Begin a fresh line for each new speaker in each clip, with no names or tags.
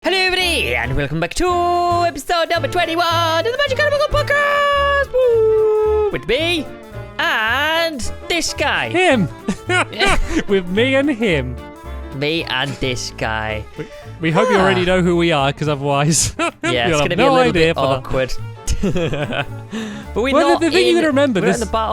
Hello everybody, and welcome back to episode number 21 of the Magic Animal Podcast! Woo! With me, and this guy.
Him! With me and him.
Me and this guy.
We hope you already know who we are, because otherwise
yeah, it's going to be a little bit awkward. But
the thing you got to remember,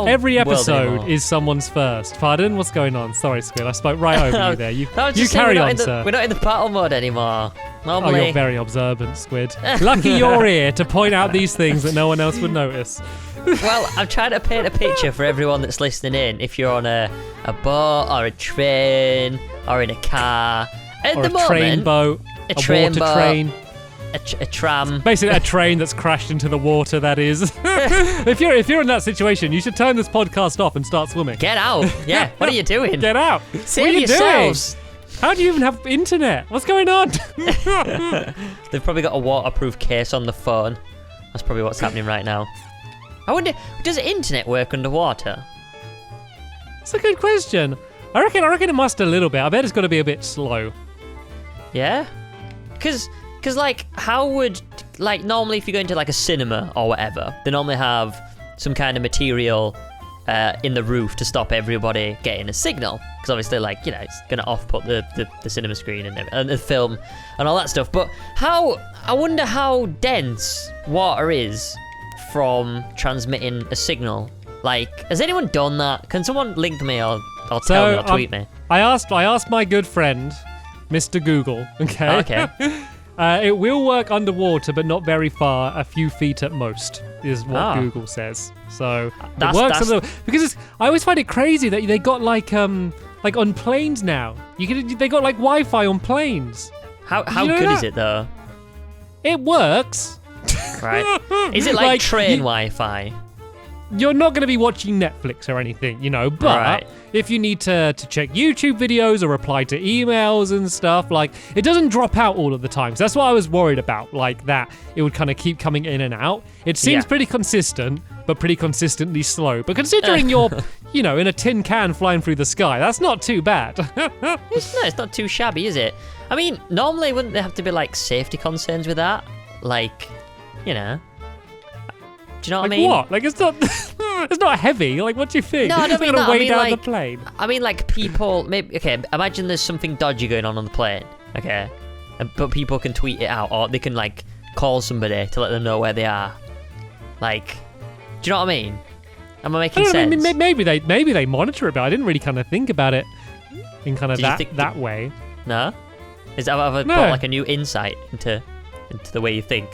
every episode
is
is someone's first. Pardon? What's going on? Sorry, Squid. I spoke right over you there. You carry on, sir.
We're not in the battle mode anymore. Normally.
Oh, you're very observant, Squid. Lucky you're here to point out these things that no one else would notice.
Well, I'm trying to paint a picture for everyone that's listening in. If you're on a boat or a train or in a car,
or a train boat, a water train.
A tram.
Basically a train that's crashed into the water, that is. If you're in that situation, you should turn this podcast off and start swimming.
Get out. Yeah, what are you doing?
Get out.
Save yourselves.
How do you even have internet? What's going on?
They've probably got a waterproof case on the phone. That's probably what's happening right now. I wonder, does internet work underwater?
That's a good question. I reckon it must a little bit. I bet it's got to be a bit slow.
Yeah? Because like, how would, like, normally if you go into like a cinema or whatever, they normally have some kind of material in the roof to stop everybody getting a signal. Because obviously, like, you know, it's going to off-put the cinema screen and the film and all that stuff. But I wonder how dense water is from transmitting a signal. Like, has anyone done that? Can someone link me or tell me or tweet me?
I asked my good friend, Mr. Google, okay?
Okay.
It will work underwater, but not very far, a few feet at most, is what Google says. So it works a little, because I always find it crazy that they got like on planes now. They got like Wi-Fi on planes.
How good is it though?
It works.
Right. Is it like train Wi-Fi?
You're not going to be watching Netflix or anything, you know, but if you need to check YouTube videos or reply to emails and stuff, like, it doesn't drop out all of the time. So that's what I was worried about, like that it would kind of keep coming in and out. It seems pretty consistent, but pretty consistently slow. But considering you're, you know, in a tin can flying through the sky, that's not too bad.
It's not too shabby, is it? I mean, normally wouldn't there have to be like safety concerns with that? Like, you know. Do you know what I mean?
What? Like, it's not heavy. Like, what do you think?
No, I don't mean
that.
I mean,
down
like,
the plane.
I mean, like, people, maybe, okay, imagine there's something dodgy going on the plane, okay? But people can tweet it out, or they can, like, call somebody to let them know where they are. Like, do you know what I mean? Am I making sense?
I mean, maybe they monitor it, but I didn't really kind of think about it in kind of that way.
No? Have I got, like, a new insight into the way you think?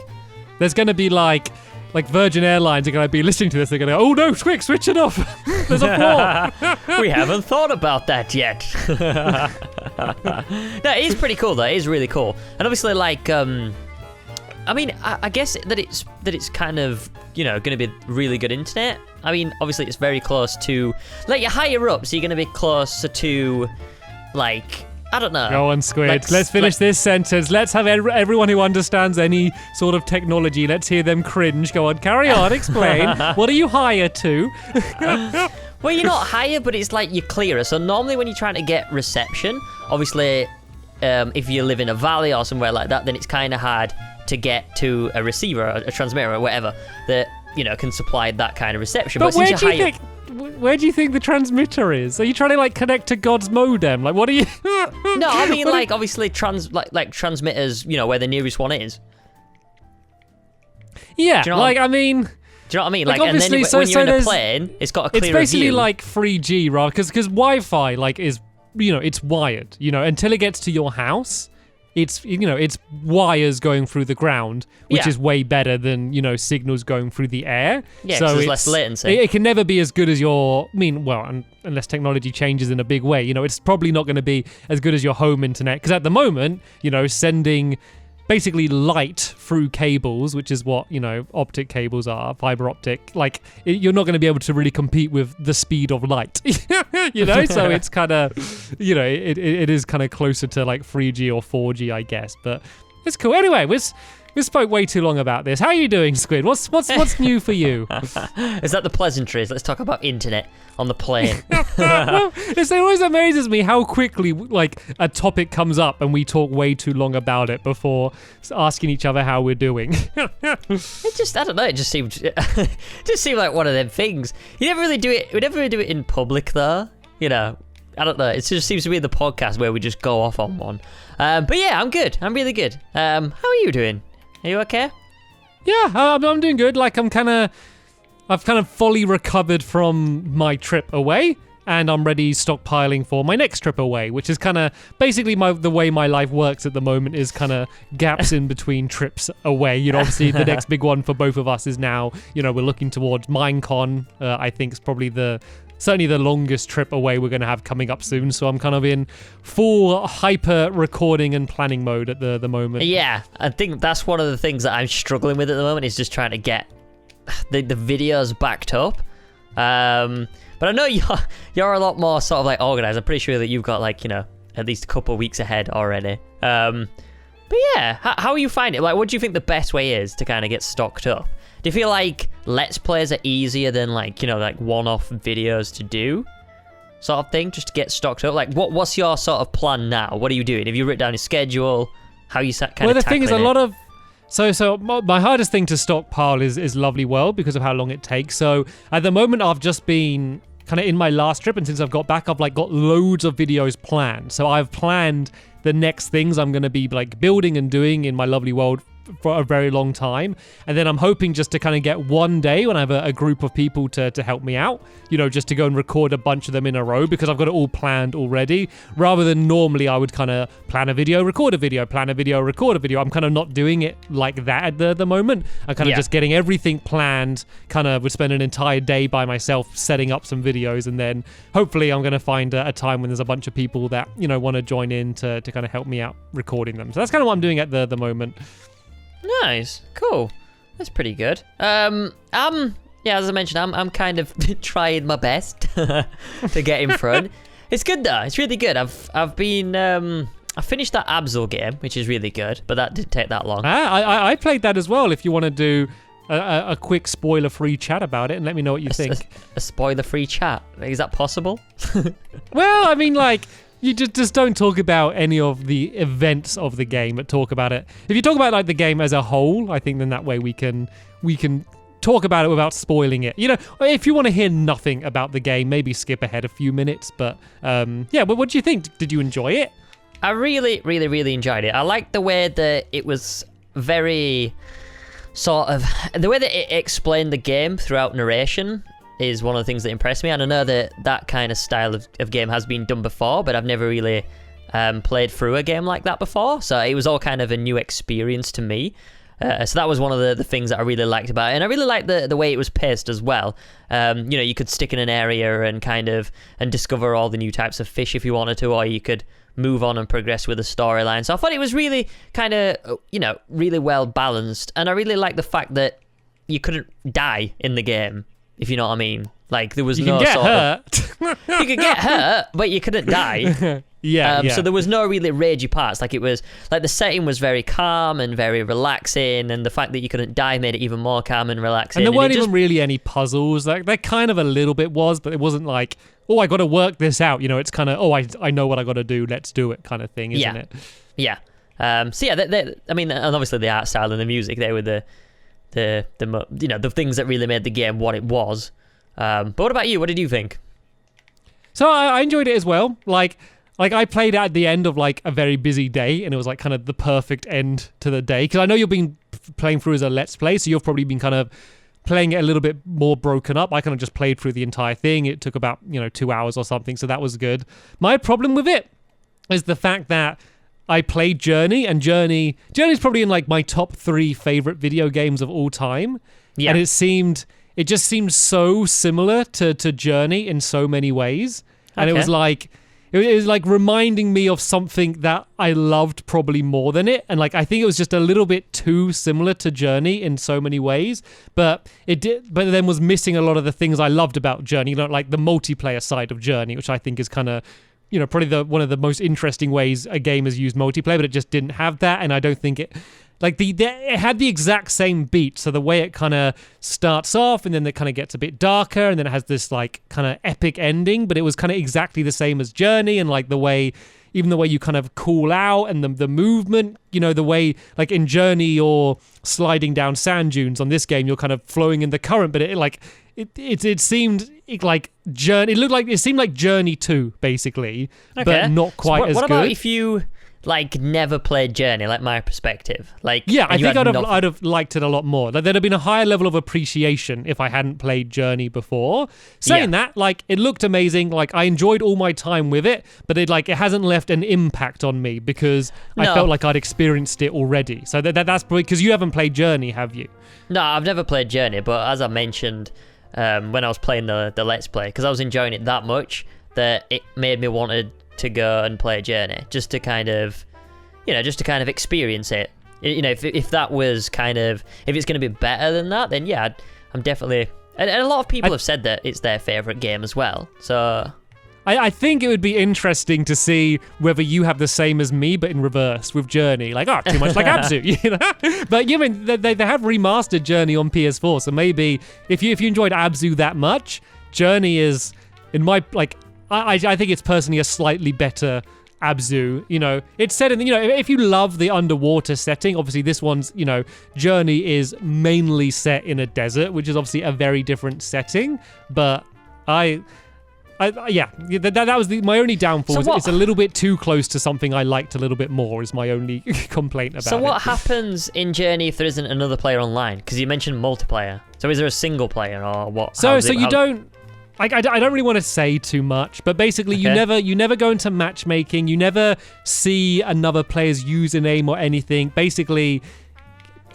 There's going to be, like Virgin Airlines are going to be listening to this. They're going to go, oh no, quick, switch it off. There's a flaw.
We haven't thought about that yet. No, it is pretty cool though. It is really cool. And obviously, like, I mean, I guess that it's kind of, you know, going to be really good internet. I mean, obviously it's very close to, like, you're higher up, so you're going to be closer to, like, I don't know.
Go on, Squid. Let's finish this sentence. Let's have everyone who understands any sort of technology, let's hear them cringe. Go on, carry on, explain. What are you higher to?
Well, you're not higher, but it's like you're clearer. So normally when you're trying to get reception, obviously, if you live in a valley or somewhere like that, then it's kind of hard to get to a receiver, a transmitter, or whatever that, you know, can supply that kind of reception.
But where do you think the transmitter is? Are you trying to, like, connect to God's modem? Like, what are you?
No, I mean, like, obviously like transmitters, you know, where the nearest one is.
Yeah,
do you know
I mean.
Do you know what I mean? Like, and then when you're in a plane, it's got a clearer view.
It's basically like 3G, right? Because Wi-Fi, like, is, you know, it's wired. You know, until it gets to your house, it's, you know, it's wires going through the ground, which is way better than, you know, signals going through the air.
Yeah, so there's less latency.
It can never be as good as unless technology changes in a big way. You know, it's probably not going to be as good as your home internet. Because at the moment, you know, sending basically light through cables, which is what, you know, optic cables are, fiber optic, like, you're not going to be able to really compete with the speed of light. You know, so it's kind of, you know, it is kind of closer to like 3G or 4G, I guess. But It's cool. Anyway, we spoke way too long about this. How are you doing, Squid? What's new for you?
Is that the pleasantries? Let's talk about internet on the plane.
Well, it always amazes me how quickly like a topic comes up and we talk way too long about it before asking each other how we're doing.
It just, I don't know. It just seemed like one of them things. You never really do it. We never really do it in public, though. You know, I don't know. It just seems to be the podcast where we just go off on one. But yeah, I'm good. I'm really good. How are you doing? Are you okay?
Yeah, I'm doing good. Like I've kind of fully recovered from my trip away, and I'm ready stockpiling for my next trip away, which is kind of basically the way my life works at the moment is kind of gaps in between trips away. You know, obviously the next big one for both of us is now, you know, we're looking towards Minecon. I think it's probably certainly the longest trip away we're going to have coming up soon. So I'm kind of in full hyper recording and planning mode at the moment.
Yeah, I think that's one of the things that I'm struggling with at the moment is just trying to get the videos backed up. But I know you're a lot more sort of like organized. I'm pretty sure that you've got like, you know, at least a couple of weeks ahead already. But yeah, how are you finding it? Like, what do you think the best way is to kind of get stocked up? Do you feel like Let's Plays are easier than like, you know, like one-off videos to do? Sort of thing, just to get stocked up? Like, what's your sort of plan now? What are you doing? Have you written down a schedule? How are you kind of tackling it?
Well, the thing is, a lot of... So my hardest thing to stockpile is Lovely World because of how long it takes. So at the moment, I've just been kind of in my last trip, and since I've got back, I've like got loads of videos planned. So I've planned the next things I'm going to be like building and doing in my Lovely World for a very long time, and then I'm hoping just to kind of get one day when I have a group of people to help me out, you know, just to go and record a bunch of them in a row because I've got it all planned already, rather than normally I would kind of plan a video, record a video, plan a video, record a video. I'm kind of not doing it like that at the moment. I'm kind of just getting everything planned, kind of would spend an entire day by myself setting up some videos, and then hopefully I'm going to find a time when there's a bunch of people that, you know, want to join in to kind of help me out recording them. So that's kind of what I'm doing at the moment.
Nice, cool. That's pretty good. Yeah, as I mentioned, I'm kind of trying my best to get in front. It's good though. It's really good. I've been I finished that Abzu game, which is really good, but that didn't take that long.
I played that as well. If you want to do a quick spoiler-free chat about it and let me know what you think.
A spoiler-free chat? Is that possible?
Well, I mean, like. You just don't talk about any of the events of the game, but talk about it. If you talk about like the game as a whole, I think then that way we can talk about it without spoiling it. You know, if you want to hear nothing about the game, maybe skip ahead a few minutes. But yeah, but what do you think? Did you enjoy it?
I really, really, really enjoyed it. I liked the way that it was very sort of the way that it explained the game throughout narration. Is one of the things that impressed me, and I know that kind of style of game has been done before, but I've never really played through a game like that before, so it was all kind of a new experience to me. So that was one of the things that I really liked about it, and I really liked the way it was paced as well. You know, you could stick in an area and discover all the new types of fish if you wanted to, or you could move on and progress with the storyline. So I thought it was really kind of, you know, really well balanced, and I really liked the fact that you couldn't die in the game. If you know what I mean. Like, there was
you You
could get hurt, but you couldn't die.
Yeah.
So there was no really ragey parts. Like, it was... Like, the setting was very calm and very relaxing, and the fact that you couldn't die made it even more calm and relaxing.
And there weren't even really any puzzles. Like, there kind of a little bit was, but it wasn't like, oh, I got to work this out. You know, it's kind of, oh, I know what I got to do. Let's do it kind of thing, isn't it?
Yeah. So, yeah, I mean, and obviously the art style and the music, they were the you know, the things that really made the game what it was. But what about you? What did you think?
So I enjoyed it as well. Like I played at the end of like a very busy day, and it was like kind of the perfect end to the day. Because I know you've been playing through as a Let's Play, so you've probably been kind of playing it a little bit more broken up. I kind of just played through the entire thing. It took about, you know, 2 hours or something, so that was good. My problem with it is the fact that I played Journey, and Journey's probably in like my top 3 favorite video games of all time. Yeah. And it just seemed so similar to Journey in so many ways. And it was like reminding me of something that I loved probably more than it. And like, I think it was just a little bit too similar to Journey in so many ways, but then was missing a lot of the things I loved about Journey, you know, like the multiplayer side of Journey, which I think is kind of probably one of the most interesting ways a game has used multiplayer, but it just didn't have that. And I don't think it it had the exact same beat. So the way it kind of starts off and then it kind of gets a bit darker and then it has this like kind of epic ending, but it was kind of exactly the same as Journey, and like the way you kind of cool out and the movement, the way like in Journey you're sliding down sand dunes, on this game you're kind of flowing in the current, but it seemed like Journey. It seemed like Journey 2 basically, but not quite as good.
What about if you like never played Journey, like my perspective? Like,
yeah, I think I'd have liked it a lot more. Like, there'd have been a higher level of appreciation if I hadn't played Journey before. Saying that, like, it looked amazing. Like, I enjoyed all my time with it, but it hasn't left an impact on me because I felt like I'd experienced it already. So that's because you haven't played Journey, have you?
No, I've never played Journey, but as I mentioned when I was playing the Let's Play, because I was enjoying it that much that it made me wanted to go and play Journey just to kind of experience it. If that was kind of, if it's going to be better than that, then yeah, I'm definitely, and a lot of people have said that it's their favorite game as well. So
I think it would be interesting to see whether you have the same as me, but in reverse with Journey. Like, too much like Abzu, But they have remastered Journey on PS4, so maybe if you enjoyed Abzu that much, Journey is, in my I think it's personally a slightly better Abzu. It's set in, if you love the underwater setting, obviously this one's, Journey is mainly set in a desert, which is obviously a very different setting. But that was my only downfall. It's a little bit too close to something I liked a little bit more, is my only complaint about it.
So what happens in Journey if there isn't another player online? Because you mentioned multiplayer. So is there a single player or what?
So you don't... I don't really want to say too much, but basically you never go into matchmaking. You never see another player's username or anything. Basically,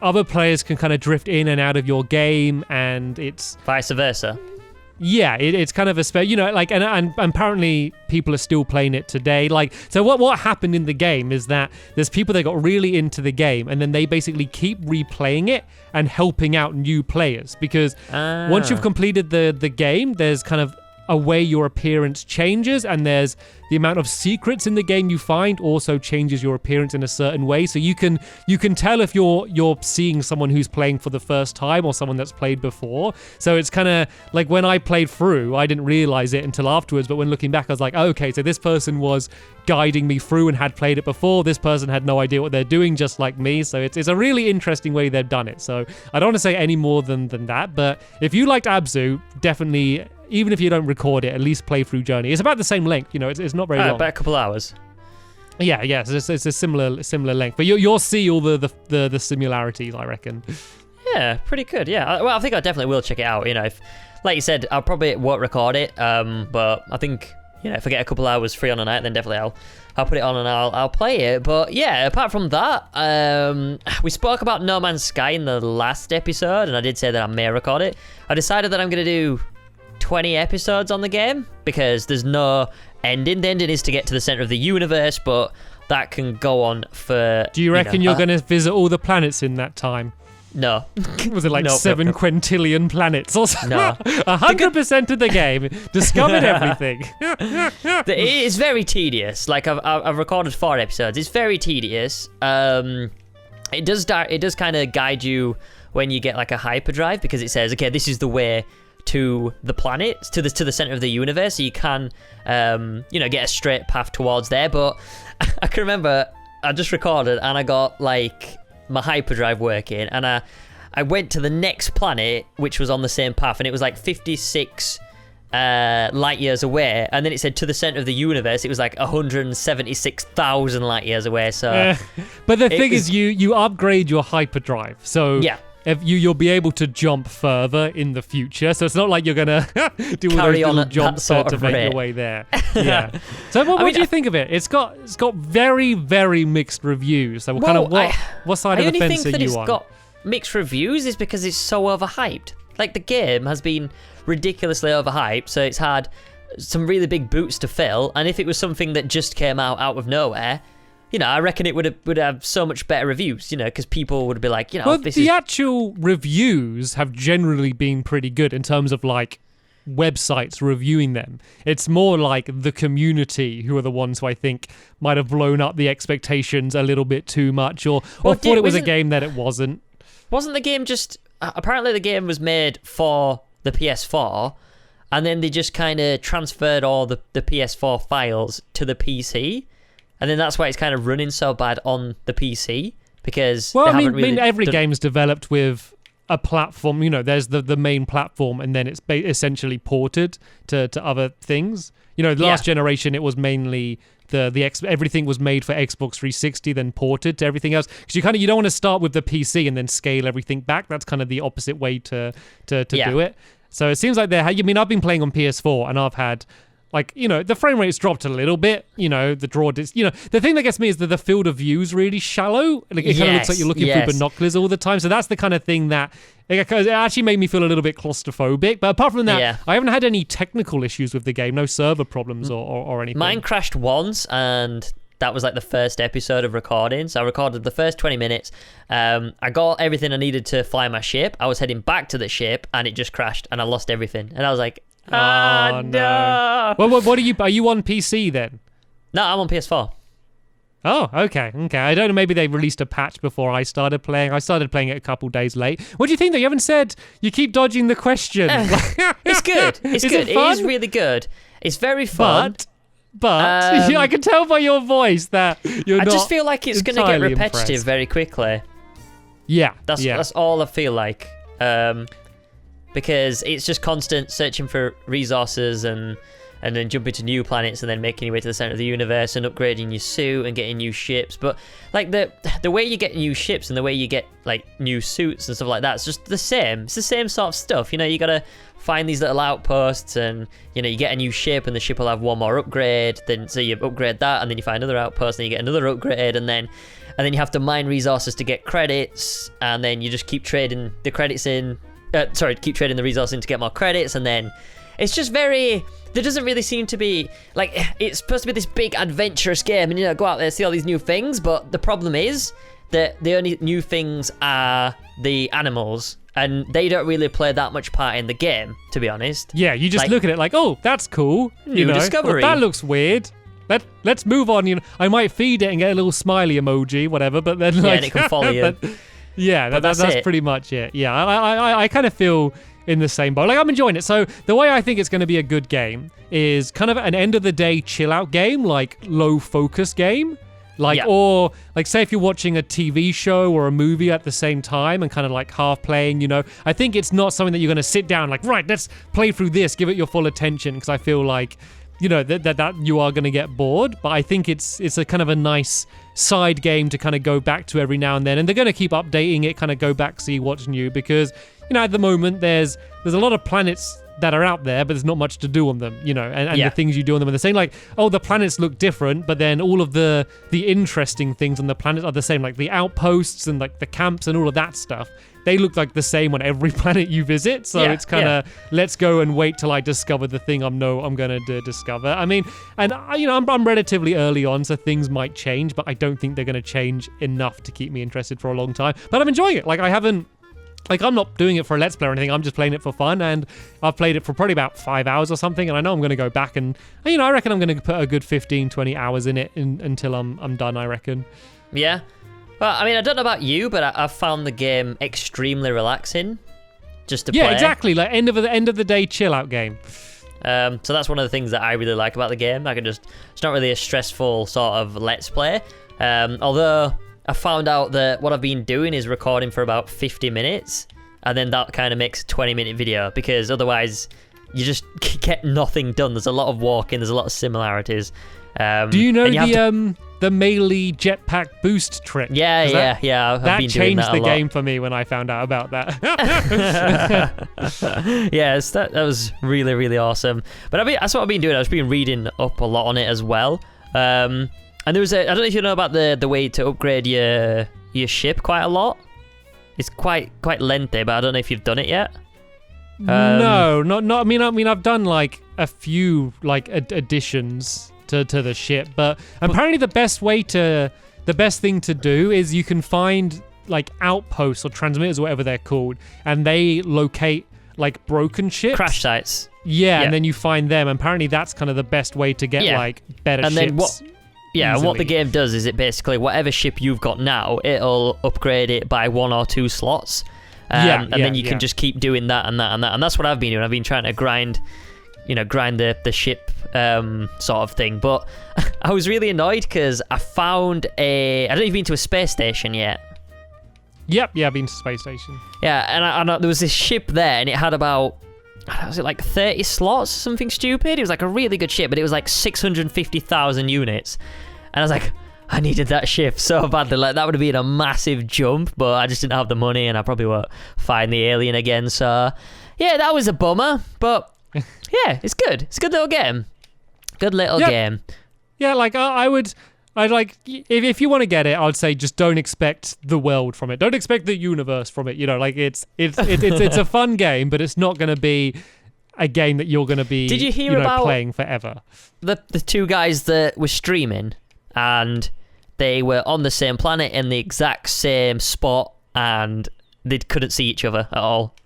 other players can kind of drift in and out of your game, and it's
vice versa.
Yeah, it's kind of and apparently people are still playing it today. So what happened in the game is that there's people that got really into the game, and then they basically keep replaying it and helping out new players, because once you've completed the game, there's kind of a way your appearance changes, and there's the amount of secrets in the game you find also changes your appearance in a certain way. So you can tell if you're seeing someone who's playing for the first time or someone that's played before. So it's kind of like when I played through, I didn't realize it until afterwards, but when looking back I was like, okay, so this person was guiding me through and had played it before. This person had no idea what they're doing, just like me. So it's a really interesting way they've done it. So I don't want to say any more than that, but if you liked Abzu, definitely, even if you don't record it, at least play through Journey. It's about the same length, it's not very long.
About a couple hours.
Yeah, it's a similar length, but you'll see all the similarities, I reckon.
Yeah, pretty good. Yeah, well, I think I definitely will check it out. If, like you said, I probably won't record it, but I think if I get a couple hours free on a night, then definitely I'll put it on and I'll play it. But yeah, apart from that, we spoke about No Man's Sky in the last episode, and I did say that I may record it. I decided that I'm gonna do 20 episodes on the game because there's no ending. The ending is to get to the center of the universe, but that can go on for... Do
you reckon you're going to visit all the planets in that time?
No.
Was it like 7 quintillion planets or something?
No.
100% of the game. Discovered everything.
It is very tedious. Like, I've recorded 4 episodes. It's very tedious. It does kind of guide you when you get like a hyperdrive, because it says, okay, this is the way to the planet, to the center of the universe, so you can get a straight path towards there. But I can remember I just recorded and I got like my hyperdrive working, and I went to the next planet which was on the same path, and it was like 56 light years away, and then it said to the center of the universe. It was like 176,000 light years away. So
but the thing is, you upgrade your hyperdrive, so yeah, if you'll be able to jump further in the future. So it's not like you're gonna do all those little jumps to make your way there. Yeah. So what do you think of it? It's got very, very mixed reviews. So what side of the fence are you on? I only think that it's got
mixed reviews is because it's so overhyped. Like, the game has been ridiculously overhyped, so it's had some really big boots to fill. And if it was something that just came out of nowhere, I reckon it would have so much better reviews, because people would be like,
Well, the actual reviews have generally been pretty good in terms of, like, websites reviewing them. It's more like the community who are the ones who I think might have blown up the expectations a little bit too much, or thought it was a game that it wasn't.
Wasn't the game just... apparently the game was made for the PS4, and then they just kind of transferred all the PS4 files to the PC, and then that's why it's kind of running so bad on the PC, because
every game's developed with a platform. There's the main platform, and then it's essentially ported to other things. The last generation, it was mainly everything was made for Xbox 360, then ported to everything else, because you don't want to start with the PC and then scale everything back. That's kind of the opposite way to do it. So it seems like I've been playing on PS4, and I've had the frame rate's dropped a little bit. The draw the thing that gets me is that the field of view is really shallow. It kind of looks like you're looking through binoculars all the time. So that's the kind of thing that it actually made me feel a little bit claustrophobic. But apart from that, I haven't had any technical issues with the game, no server problems or anything.
Mine crashed once, and that was the first episode of recording. So I recorded the first 20 minutes. I got everything I needed to fly my ship. I was heading back to the ship, and it just crashed, and I lost everything. And I was like, oh no.
Well, what are you on PC then?
No, I'm on PS4.
Oh, okay. I don't know. Maybe they released a patch before I started playing. I started playing it a couple days late. What do you think, though? You haven't said. You keep dodging the question.
It's good. It's good. It is really good. It's very fun.
But I can tell by your voice that you're not.
I just feel like it's going to get repetitive
impressed.
Very quickly.
Yeah.
That's all I feel like. Because it's just constant searching for resources and then jumping to new planets and then making your way to the center of the universe and upgrading your suit and getting new ships. But the way you get new ships and the way you get new suits and stuff like that, it's just the same. It's the same sort of stuff. You gotta find these little outposts, and you get a new ship, and the ship will have one more upgrade. So you upgrade that, and then you find another outpost, and you get another upgrade, and then you have to mine resources to get credits, and then you just keep trading the credits in. Keep trading the resources in to get more credits, and then it's just very... There doesn't really seem to be... it's supposed to be this big adventurous game, and go out there, see all these new things, but the problem is that the only new things are the animals, and they don't really play that much part in the game, to be honest.
Yeah, you just look at it oh, that's cool.
New discovery.
That looks weird. Let's move on. I might feed it and get a little smiley emoji, whatever, but then
and it can follow you.
Yeah, that's pretty much it. Yeah, I kind of feel in the same boat. I'm enjoying it. So the way I think it's going to be a good game is kind of an end of the day chill out game, low focus game. Or say if you're watching a TV show or a movie at the same time and kind of half playing, I think it's not something that you're going to sit down right, let's play through this, give it your full attention, because I feel that you are going to get bored. But I think it's a kind of a nice side game to kind of go back to every now and then, and they're going to keep updating it, kind of go back, see what's new, because at the moment there's a lot of planets that are out there, but there's not much to do on them, and the things you do on them are the same. The planets look different, but then all of the interesting things on the planet are the same, the outposts and the camps and all of that stuff. They look the same on every planet you visit, so it's kind of let's go and wait till I discover the thing I'm going to discover. I mean, and I'm relatively early on, so things might change, but I don't think they're going to change enough to keep me interested for a long time. But I'm enjoying it. I'm not doing it for a let's play or anything. I'm just playing it for fun, and I've played it for probably about 5 hours or something, and I know I'm going to go back and I reckon I'm going to put a good 15-20 hours in it until I'm done, I reckon.
Yeah. Well, I mean, I don't know about you, but I've found the game extremely relaxing just to play.
Yeah, exactly. End of the day chill out game.
So that's one of the things that I really like about the game. It's not really a stressful sort of let's play. Although I found out that what I've been doing is recording for about 50 minutes, and then that kind of makes a 20-minute video, because otherwise you just get nothing done. There's a lot of walking, there's a lot of similarities.
Do you know the melee jetpack boost trick?
Yeah. I've
that
been doing
changed
that
the game for me when I found out about that.
Yes, that was really, really awesome. But that's what I've been doing. I've been reading up a lot on it as well. And there was I don't know if you know about the way to upgrade your ship quite a lot. It's quite lengthy, but I don't know if you've done it yet.
No, not. I mean, I've done a few additions to the ship, but apparently the best thing to do is you can find outposts or transmitters or whatever they're called, and they locate broken ships,
crash sites.
Yeah, and then you find them. And apparently that's kind of the best way to get like better ships.
And then and what the game does is it basically, whatever ship you've got now, it'll upgrade it by 1 or 2 slots. And then you can just keep doing that and that and that. And that's what I've been doing. I've been trying to grind the ship sort of thing. But I was really annoyed because I found I don't know if you've been to a space station yet.
Yep, I've been to space station.
Yeah, and there was this ship there, and it had about, was it like 30 slots, something stupid? It was like a really good ship, but it was like 650,000 units. And I was like, I needed that ship so badly. Like, that would have been a massive jump, but I just didn't have the money, and I probably won't find the alien again. So, yeah, that was a bummer, but yeah, it's good. It's a good little game. Good little game. Yeah, like,
I'd like, if you want to get it, I'd say just don't expect the world from it. Don't expect the universe from it. You know, like it's a fun game, but it's not going to be a game that you're going to be
Did you hear about
playing forever.
The 2 guys that were streaming, and they were on the same planet in the exact same spot, and they couldn't see each other at all.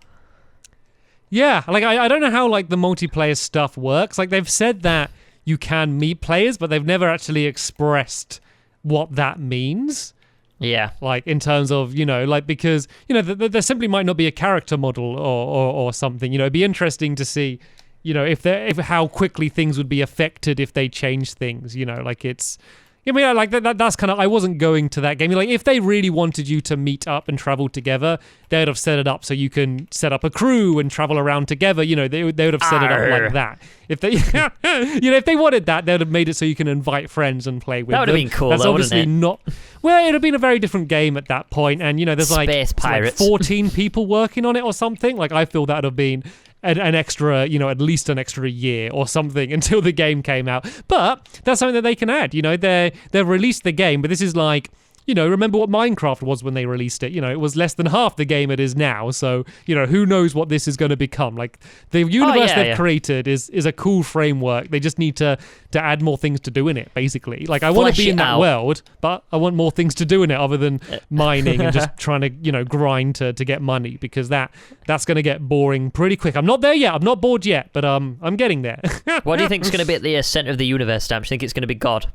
Yeah, like I don't know how like the multiplayer stuff works. Like they've said that you can meet players, but they've never actually expressed what that means.
Yeah.
Like in terms of, like because, there simply might not be a character model or something. It'd be interesting to see, if how quickly things would be affected if they change things, like it's... I mean, like that's kind of. I wasn't going to that game. Like, if they really wanted you to meet up and travel together, they'd have set it up so you can set up a crew and travel around together. They would have set it up like that. If they, if they wanted that, they'd have made it so you can invite friends and play with them.
That would have been cool.
That's
though,
obviously
wouldn't it?
not. Well, it'd have been a very different game at that point, and there's
Space pirates.
like 14 people working on it or something. Like, I feel that'd have been an extra, at least an extra year or something until the game came out. But that's something that they can add. They've released the game, but this is like, remember what Minecraft was when they released it. It was less than half the game it is now. So, who knows what this is going to become. Like, the universe they've created is a cool framework. They just need to add more things to do in it, basically. Like, I want to be in that world, but I want more things to do in it other than mining and just trying to, grind to get money, because that's going to get boring pretty quick. I'm not there yet. I'm not bored yet, but I'm getting there.
What do you think is going to be at the center of the universe, Stamp? Do you think it's going to be God?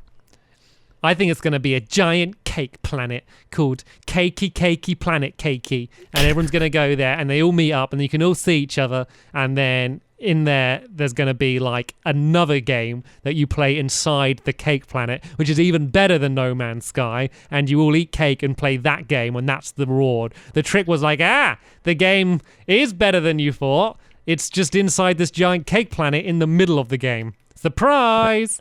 I think it's going to be a giant cake planet called Cakey Planet Cakey, and everyone's going to go there, and they all meet up, and you can all see each other, and then in there's going to be like another game that you play inside the cake planet, which is even better than No Man's Sky, and you all eat cake and play that game, and that's the reward. The trick was like, the game is better than you thought. It's just inside this giant cake planet in the middle of the game. Surprise!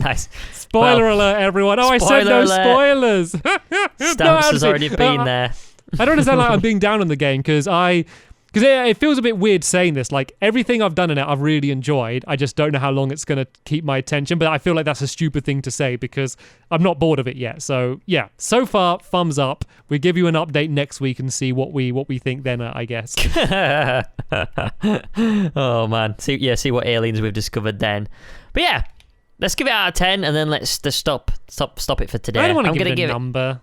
Nice.
Spoiler alert, everyone. I said no spoilers.
Stamps has already been there.
I don't understand like I'm being down on the game because it feels a bit weird saying this. Like, everything I've done in it I've really enjoyed. I just don't know how long it's going to keep my attention, but I feel like that's a stupid thing to say because I'm not bored of it yet. So yeah, so far, thumbs up. We'll give you an update next week and see what we think then, I guess.
Oh man, see what aliens we've discovered then. But yeah, let's give it out of 10 and then let's just stop it for today.
I don't want to give it a number.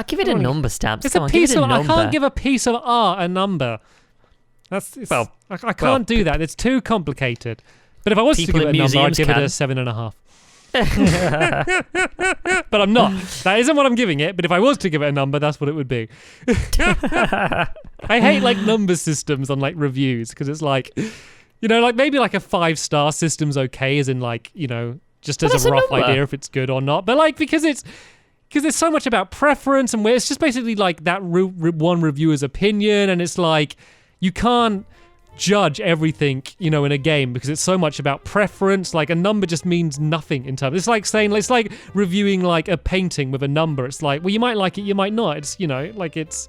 Give it a number, Stamps.
It's a piece of. I can't give a piece of art a number. I can't do that. It's too complicated. But if I was to give it a number, I'd give it a 7.5. But I'm not. That isn't what I'm giving it. But if I was to give it a number, that's what it would be. I hate like number systems on like reviews because it's like, like maybe like a 5-star system's okay, as in like, just as a rough idea if it's good or not. But like because there's so much about preference and where it's just basically like that one reviewer's opinion, and it's like you can't judge everything, in a game because it's so much about preference. Like, a number just means nothing in terms. It's like saying, it's like reviewing like a painting with a number. It's like, well, you might like it, you might not. It's, it's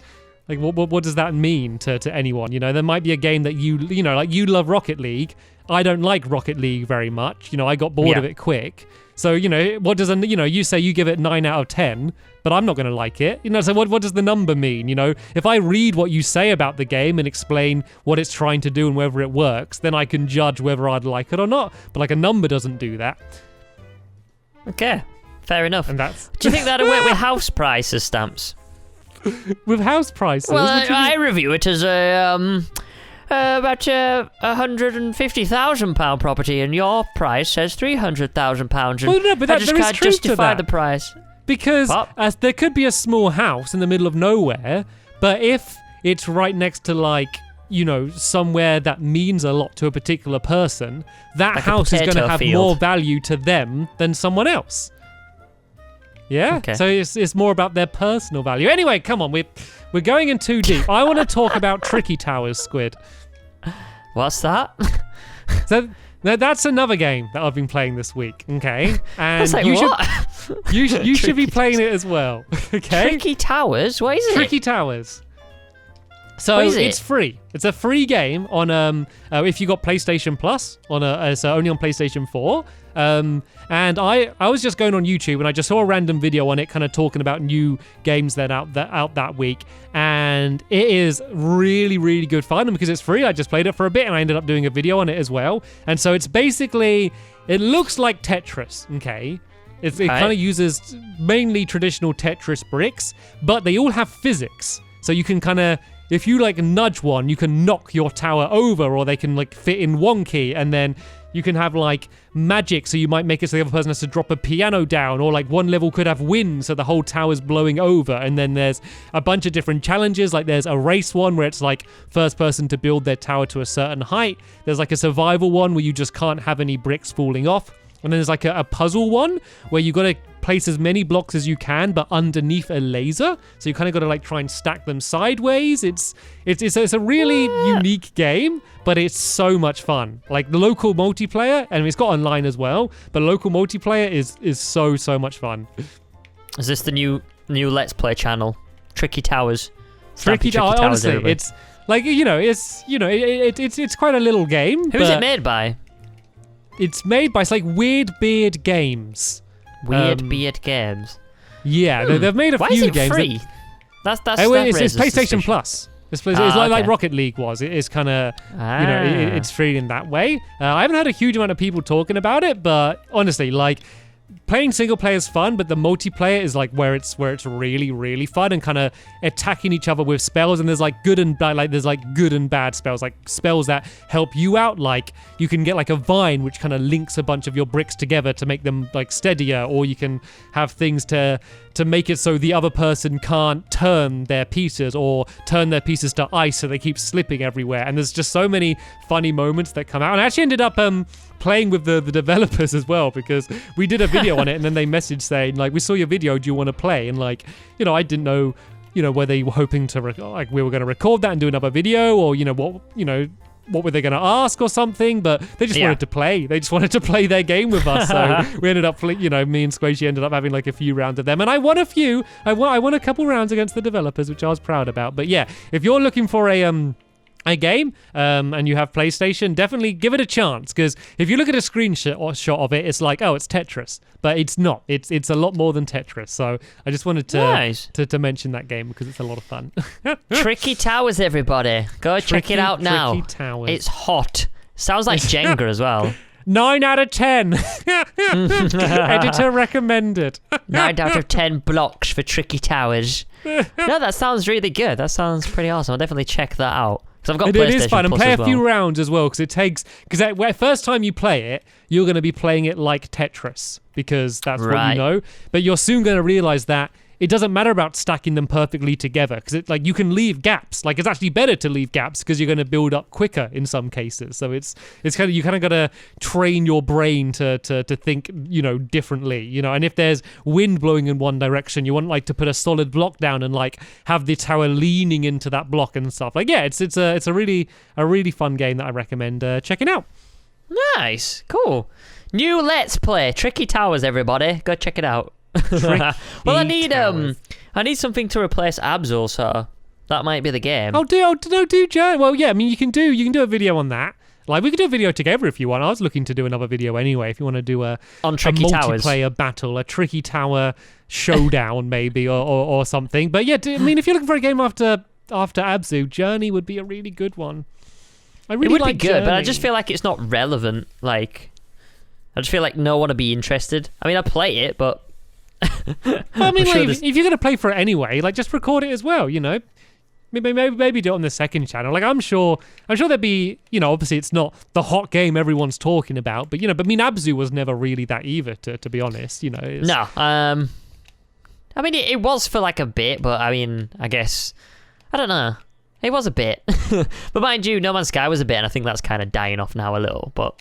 like, what does that mean to anyone? There might be a game that like you love Rocket League. I don't like Rocket League very much. I got bored of it quick. So, what does you say you give it 9 out of 10, but I'm not going to like it. So what does the number mean? If I read what you say about the game and explain what it's trying to do and whether it works, then I can judge whether I'd like it or not. But like a number doesn't do that.
Okay, fair enough.
And that's...
Do you think that'd work with house prices, Stamps?
With house prices?
Well, I review it as a about a £150,000 property, and your price says £300,000.
Well, no, but
I just
there is
can't
truth to
justify
that.
the price.
Because there could be a small house in the middle of nowhere, but if it's right next to like, you know, somewhere that means a lot to a particular person, that
like
house is going to have
field.
more value to them than someone else. Yeah?
Okay.
So it's more about their personal value. Anyway, come on, we're going in too deep. I want to talk about Tricky Towers, Squid.
What's that?
So that's another game that I've been playing this week, okay? And
It's like,
you
what?
you should be playing it as well, okay?
Tricky Towers? What is it?
Tricky Towers. So
What is it?
it's free. It's a free game on if you got PlayStation Plus so only on PlayStation 4. And I was just going on YouTube and I just saw a random video on it, kind of talking about new games that out that week, and it is really, really good fun. And because it's free, I just played it for a bit and I ended up doing a video on it as well. And so it's basically, it looks like Tetris, okay? It kind of uses mainly traditional Tetris bricks, but they all have physics. So you can kind of, if you like nudge one, you can knock your tower over, or they can like fit in one key, and then you can have like magic, so you might make it so the other person has to drop a piano down, or like one level could have wind, so the whole tower's blowing over. And then there's a bunch of different challenges, like there's a race one where it's like first person to build their tower to a certain height. There's like a survival one where you just can't have any bricks falling off. And then there's like a puzzle one where you got to place as many blocks as you can, but underneath a laser. So you kind of got to like try and stack them sideways. It's a really unique game, but it's so much fun. Like the local multiplayer, and it's got online as well, but local multiplayer is so much fun.
Is this the new Let's Play channel? Tricky Towers.
Tricky Towers. Honestly, everybody. It's like, it's quite a little game.
Who's it made by?
It's made by Weird Beard Games.
Weird Beard Games.
Yeah, they've made a
Why
few
is it
games.
Free? It's
PlayStation
suspicion.
Plus. It's like Rocket League was. It is kind of, it's free in that way. I haven't had a huge amount of people talking about it, but honestly, like, playing single player is fun, but the multiplayer is like where it's really, really fun, and kind of attacking each other with spells. And there's like good and bad, like there's like good and bad spells, like spells that help you out. Like you can get like a vine which kind of links a bunch of your bricks together to make them like steadier, or you can have things to make it so the other person can't turn their pieces, or turn their pieces to ice so they keep slipping everywhere. And there's just so many funny moments that come out. And I actually ended up playing with the developers as well, because we did a video on it, and then they messaged saying like, we saw your video, do you want to play? And like, I didn't know, were they hoping to like we were going to record that and do another video, or what were they going to ask or something? But they just wanted to play. They just wanted to play their game with us. So we ended up, me and Squiddy ended up having like a few rounds of them, and I won a few. I won a couple rounds against the developers, which I was proud about. But yeah, if you're looking for a game and you have PlayStation, definitely give it a chance, because if you look at a screenshot of it, it's like, oh, it's Tetris, but it's not. It's a lot more than Tetris. So I just wanted to mention that game because it's a lot of fun.
Tricky Towers, everybody, go check it out now.
Tricky Towers.
It's hot. Sounds like Jenga as well.
9 out of 10. Editor recommended.
9 out of 10 blocks for Tricky Towers. No, that sounds really good. That sounds pretty awesome. I'll definitely check that out. I've got PlayStation
it is fun, and
Plus
play
as
a few rounds as well, because first time you play it, you're going to be playing it like Tetris, because that's what you know. But you're soon going to realize that it doesn't matter about stacking them perfectly together, because you can leave gaps. Like, it's actually better to leave gaps because you're going to build up quicker in some cases. So it's kind of, you kind of got to train your brain to think, differently, And if there's wind blowing in one direction, you want like to put a solid block down and like have the tower leaning into that block and stuff. Like, yeah, it's a really fun game that I recommend checking out.
Nice, cool. New Let's Play Tricky Towers, everybody. Go check it out. Well, I need something to replace Abzu, so that might be the game.
Do Joe. Well, yeah, I mean, you can do a video on that. Like, we could do a video together if you want. I was looking to do another video anyway, if you want to do a multiplayer battle, a Tricky Tower showdown maybe, or something. But yeah, I mean, if you're looking for a game after Abzu, Journey would be a really good one. It would be good, Journey.
But I just feel like it's not relevant. Like, I just feel like no one would be interested. I mean, I play it, but
I mean, if you're going to play for it anyway, like, just record it as well, Maybe do it on the second channel. Like I'm sure there'd be, obviously it's not the hot game everyone's talking about, but but I mean Abzu was never really that either, to be honest.
No. I mean it was for like a bit, but I mean I guess I don't know. It was a bit, but mind you, No Man's Sky was a bit, and I think that's kind of dying off now a little. But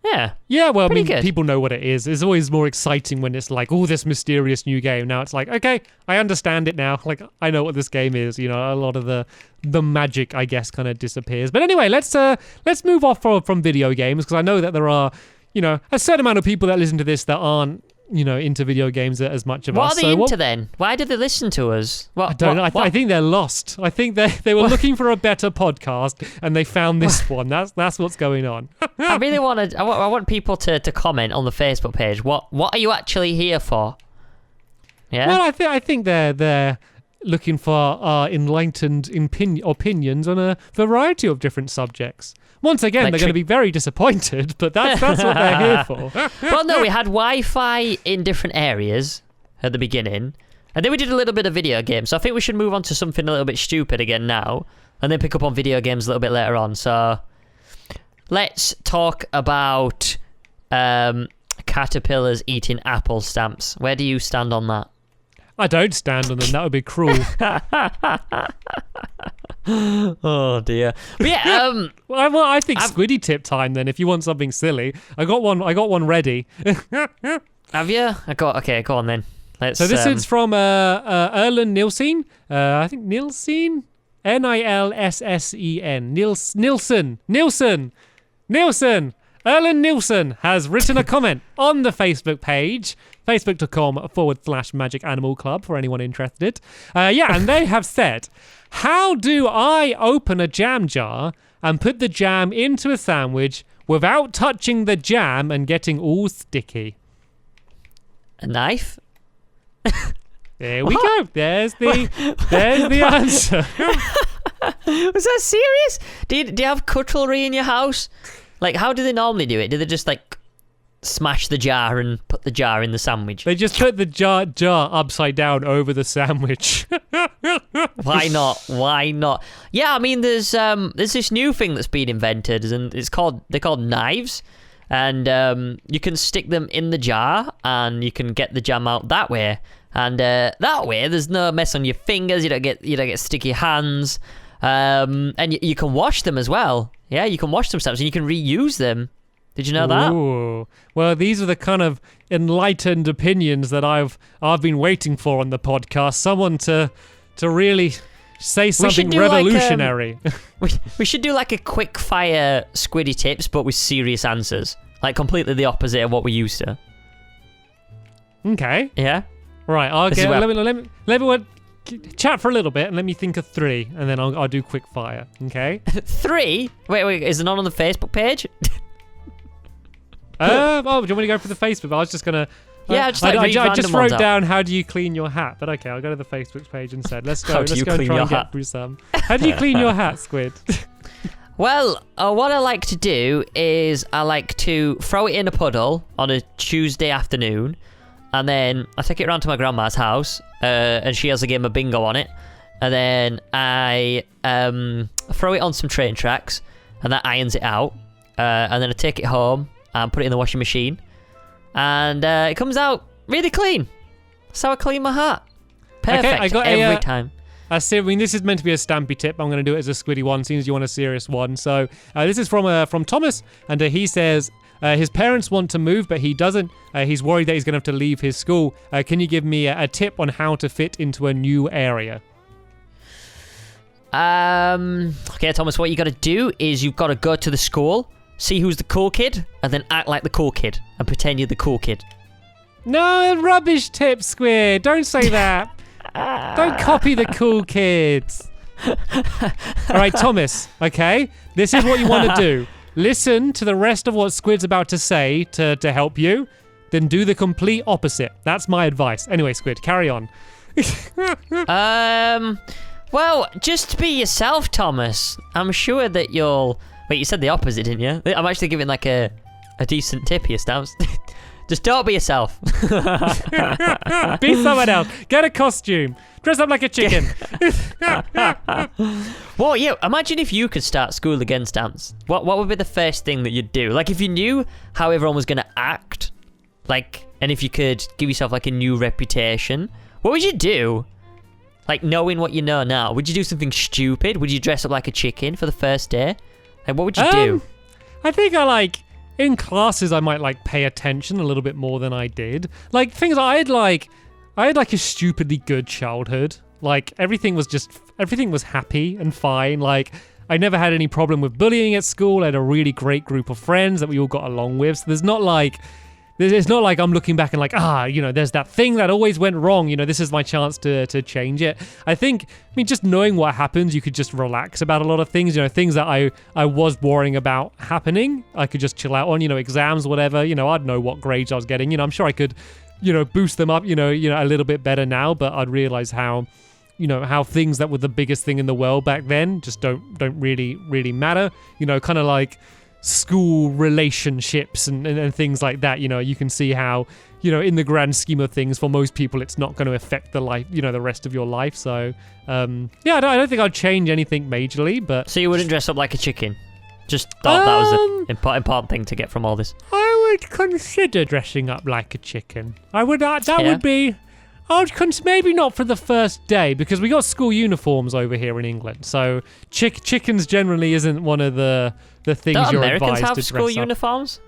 yeah. Well, I mean, good. People know what it is. It's always more exciting when it's like, oh, this mysterious new game. Now it's like, okay, I understand it now. Like I know what this game is. A lot of the magic, I guess, kind of disappears. But anyway, let's move off from video games because I know that there are, a certain amount of people that listen to this that aren't, into video games as much of us. What are they into then? Why did they listen to us?
I don't know. I think they're lost. I think they were looking for a better podcast and they found this one. That's what's going on.
I really want I want people to comment on the Facebook page. What are you actually here for? Yeah.
Well, I think they're looking for our enlightened opinions on a variety of different subjects. Once again, they're going to be very disappointed, but that's what they're here for.
Well, no, we had Wi-Fi in different areas at the beginning, and then we did a little bit of video games. So I think we should move on to something a little bit stupid again now, and then pick up on video games a little bit later on. So let's talk about caterpillars eating apple stamps. Where do you stand on that?
I don't stand on them. That would be cruel.
Oh dear. But yeah.
Well, I think Squiddy tip time. Then, if you want something silly, I got one ready.
Have you? Okay. Go on then.
So this is from Erlen Nielsen. I think Nielsen. Nilssen. Nielsen. Erlen Nielsen has written a comment on the Facebook page, facebook.com/Magic Animal Club for anyone interested. And they have said, how do I open a jam jar and put the jam into a sandwich without touching the jam and getting all sticky?
A knife?
There we go. There's the answer.
Was that serious? Do you have cutlery in your house? Like, how do they normally do it? Do they just, like, smash the jar and put the jar in the sandwich?
They just put the jar upside down over the sandwich.
Why not? Yeah, I mean, there's this new thing that's been invented, and they're called knives, and you can stick them in the jar, and you can get the jam out that way, and that way there's no mess on your fingers. You don't get sticky hands, and you can wash them as well. Yeah, you can wash them sometimes and you can reuse them. Did you know that?
Ooh. Well, these are the kind of enlightened opinions that I've been waiting for on the podcast. Someone to really say something revolutionary.
We should do like a quick fire Squiddy tips, but with serious answers. Like completely the opposite of what we used to.
Okay.
Yeah.
Right. Let me chat for a little bit and let me think of 3, and then I'll do quick fire. Okay.
3? Wait. Is it not on the Facebook page?
Do you want me to go for the Facebook? I was just gonna.
Yeah,
I just wrote down how do you clean your hat, but okay, I'll go to the Facebook page instead. Let's go. Let's go and try and get through some. How do you clean your hat, Squid?
Well, what I like to do is I like to throw it in a puddle on a Tuesday afternoon, and then I take it around to my grandma's house, and she has a game of bingo on it, and then I throw it on some train tracks, and that irons it out, and then I take it home and put it in the washing machine, and it comes out really clean. That's how I clean my hat. Perfect. Okay, I got every time.
I mean, this is meant to be a Stampy tip. I'm going to do it as a Squiddy one, seeing as you want a serious one. So this is from Thomas, and he says his parents want to move, but he doesn't. He's worried that he's going to have to leave his school. Can you give me a tip on how to fit into a new area?
Okay, Thomas, what you got to do is you've got to go to the school, see who's the cool kid, and then act like the cool kid and pretend you're the cool kid.
No, rubbish tip, Squid. Don't say that. Don't copy the cool kids. All right, Thomas, okay? This is what you want to do. Listen to the rest of what Squid's about to say to help you, then do the complete opposite. That's my advice. Anyway, Squid, carry on.
Well, just be yourself, Thomas. I'm sure that you'll... Wait, you said the opposite, didn't you? I'm actually giving like a decent tip here, Stamps. Just don't be yourself.
Be someone else. Get a costume. Dress up like a chicken.
Well, yeah, imagine if you could start school again, Stamps. What would be the first thing that you'd do? Like, if you knew how everyone was going to act, like, and if you could give yourself, like, a new reputation, what would you do? Like, knowing what you know now, would you do something stupid? Would you dress up like a chicken for the first day? Like, what would you do?
I think in classes, I might, like, pay attention a little bit more than I did. Like, things I had, like a stupidly good childhood. Like, everything was happy and fine. Like, I never had any problem with bullying at school. I had a really great group of friends that we all got along with. So it's not like I'm looking back and like, there's that thing that always went wrong. This is my chance to change it. I mean, just knowing what happens, you could just relax about a lot of things. Things that I was worrying about happening, I could just chill out on. Exams, whatever. I'd know what grades I was getting. I'm sure I could, boost them up. A little bit better now. But I'd realize how things that were the biggest thing in the world back then just don't really matter. Kind of like school relationships and things like that. You can see how, in the grand scheme of things, for most people, it's not going to affect the life, the rest of your life. So, I don't think I'd change anything majorly, but... So
you wouldn't dress up like a chicken? Just thought that was an important thing to get from all this.
I would consider dressing up like a chicken. Would be... maybe not for the first day, because we got school uniforms over here in England. So chickens generally isn't one of the things
Don't
you're
Americans
advised
have
to dress
school
up.
uniforms?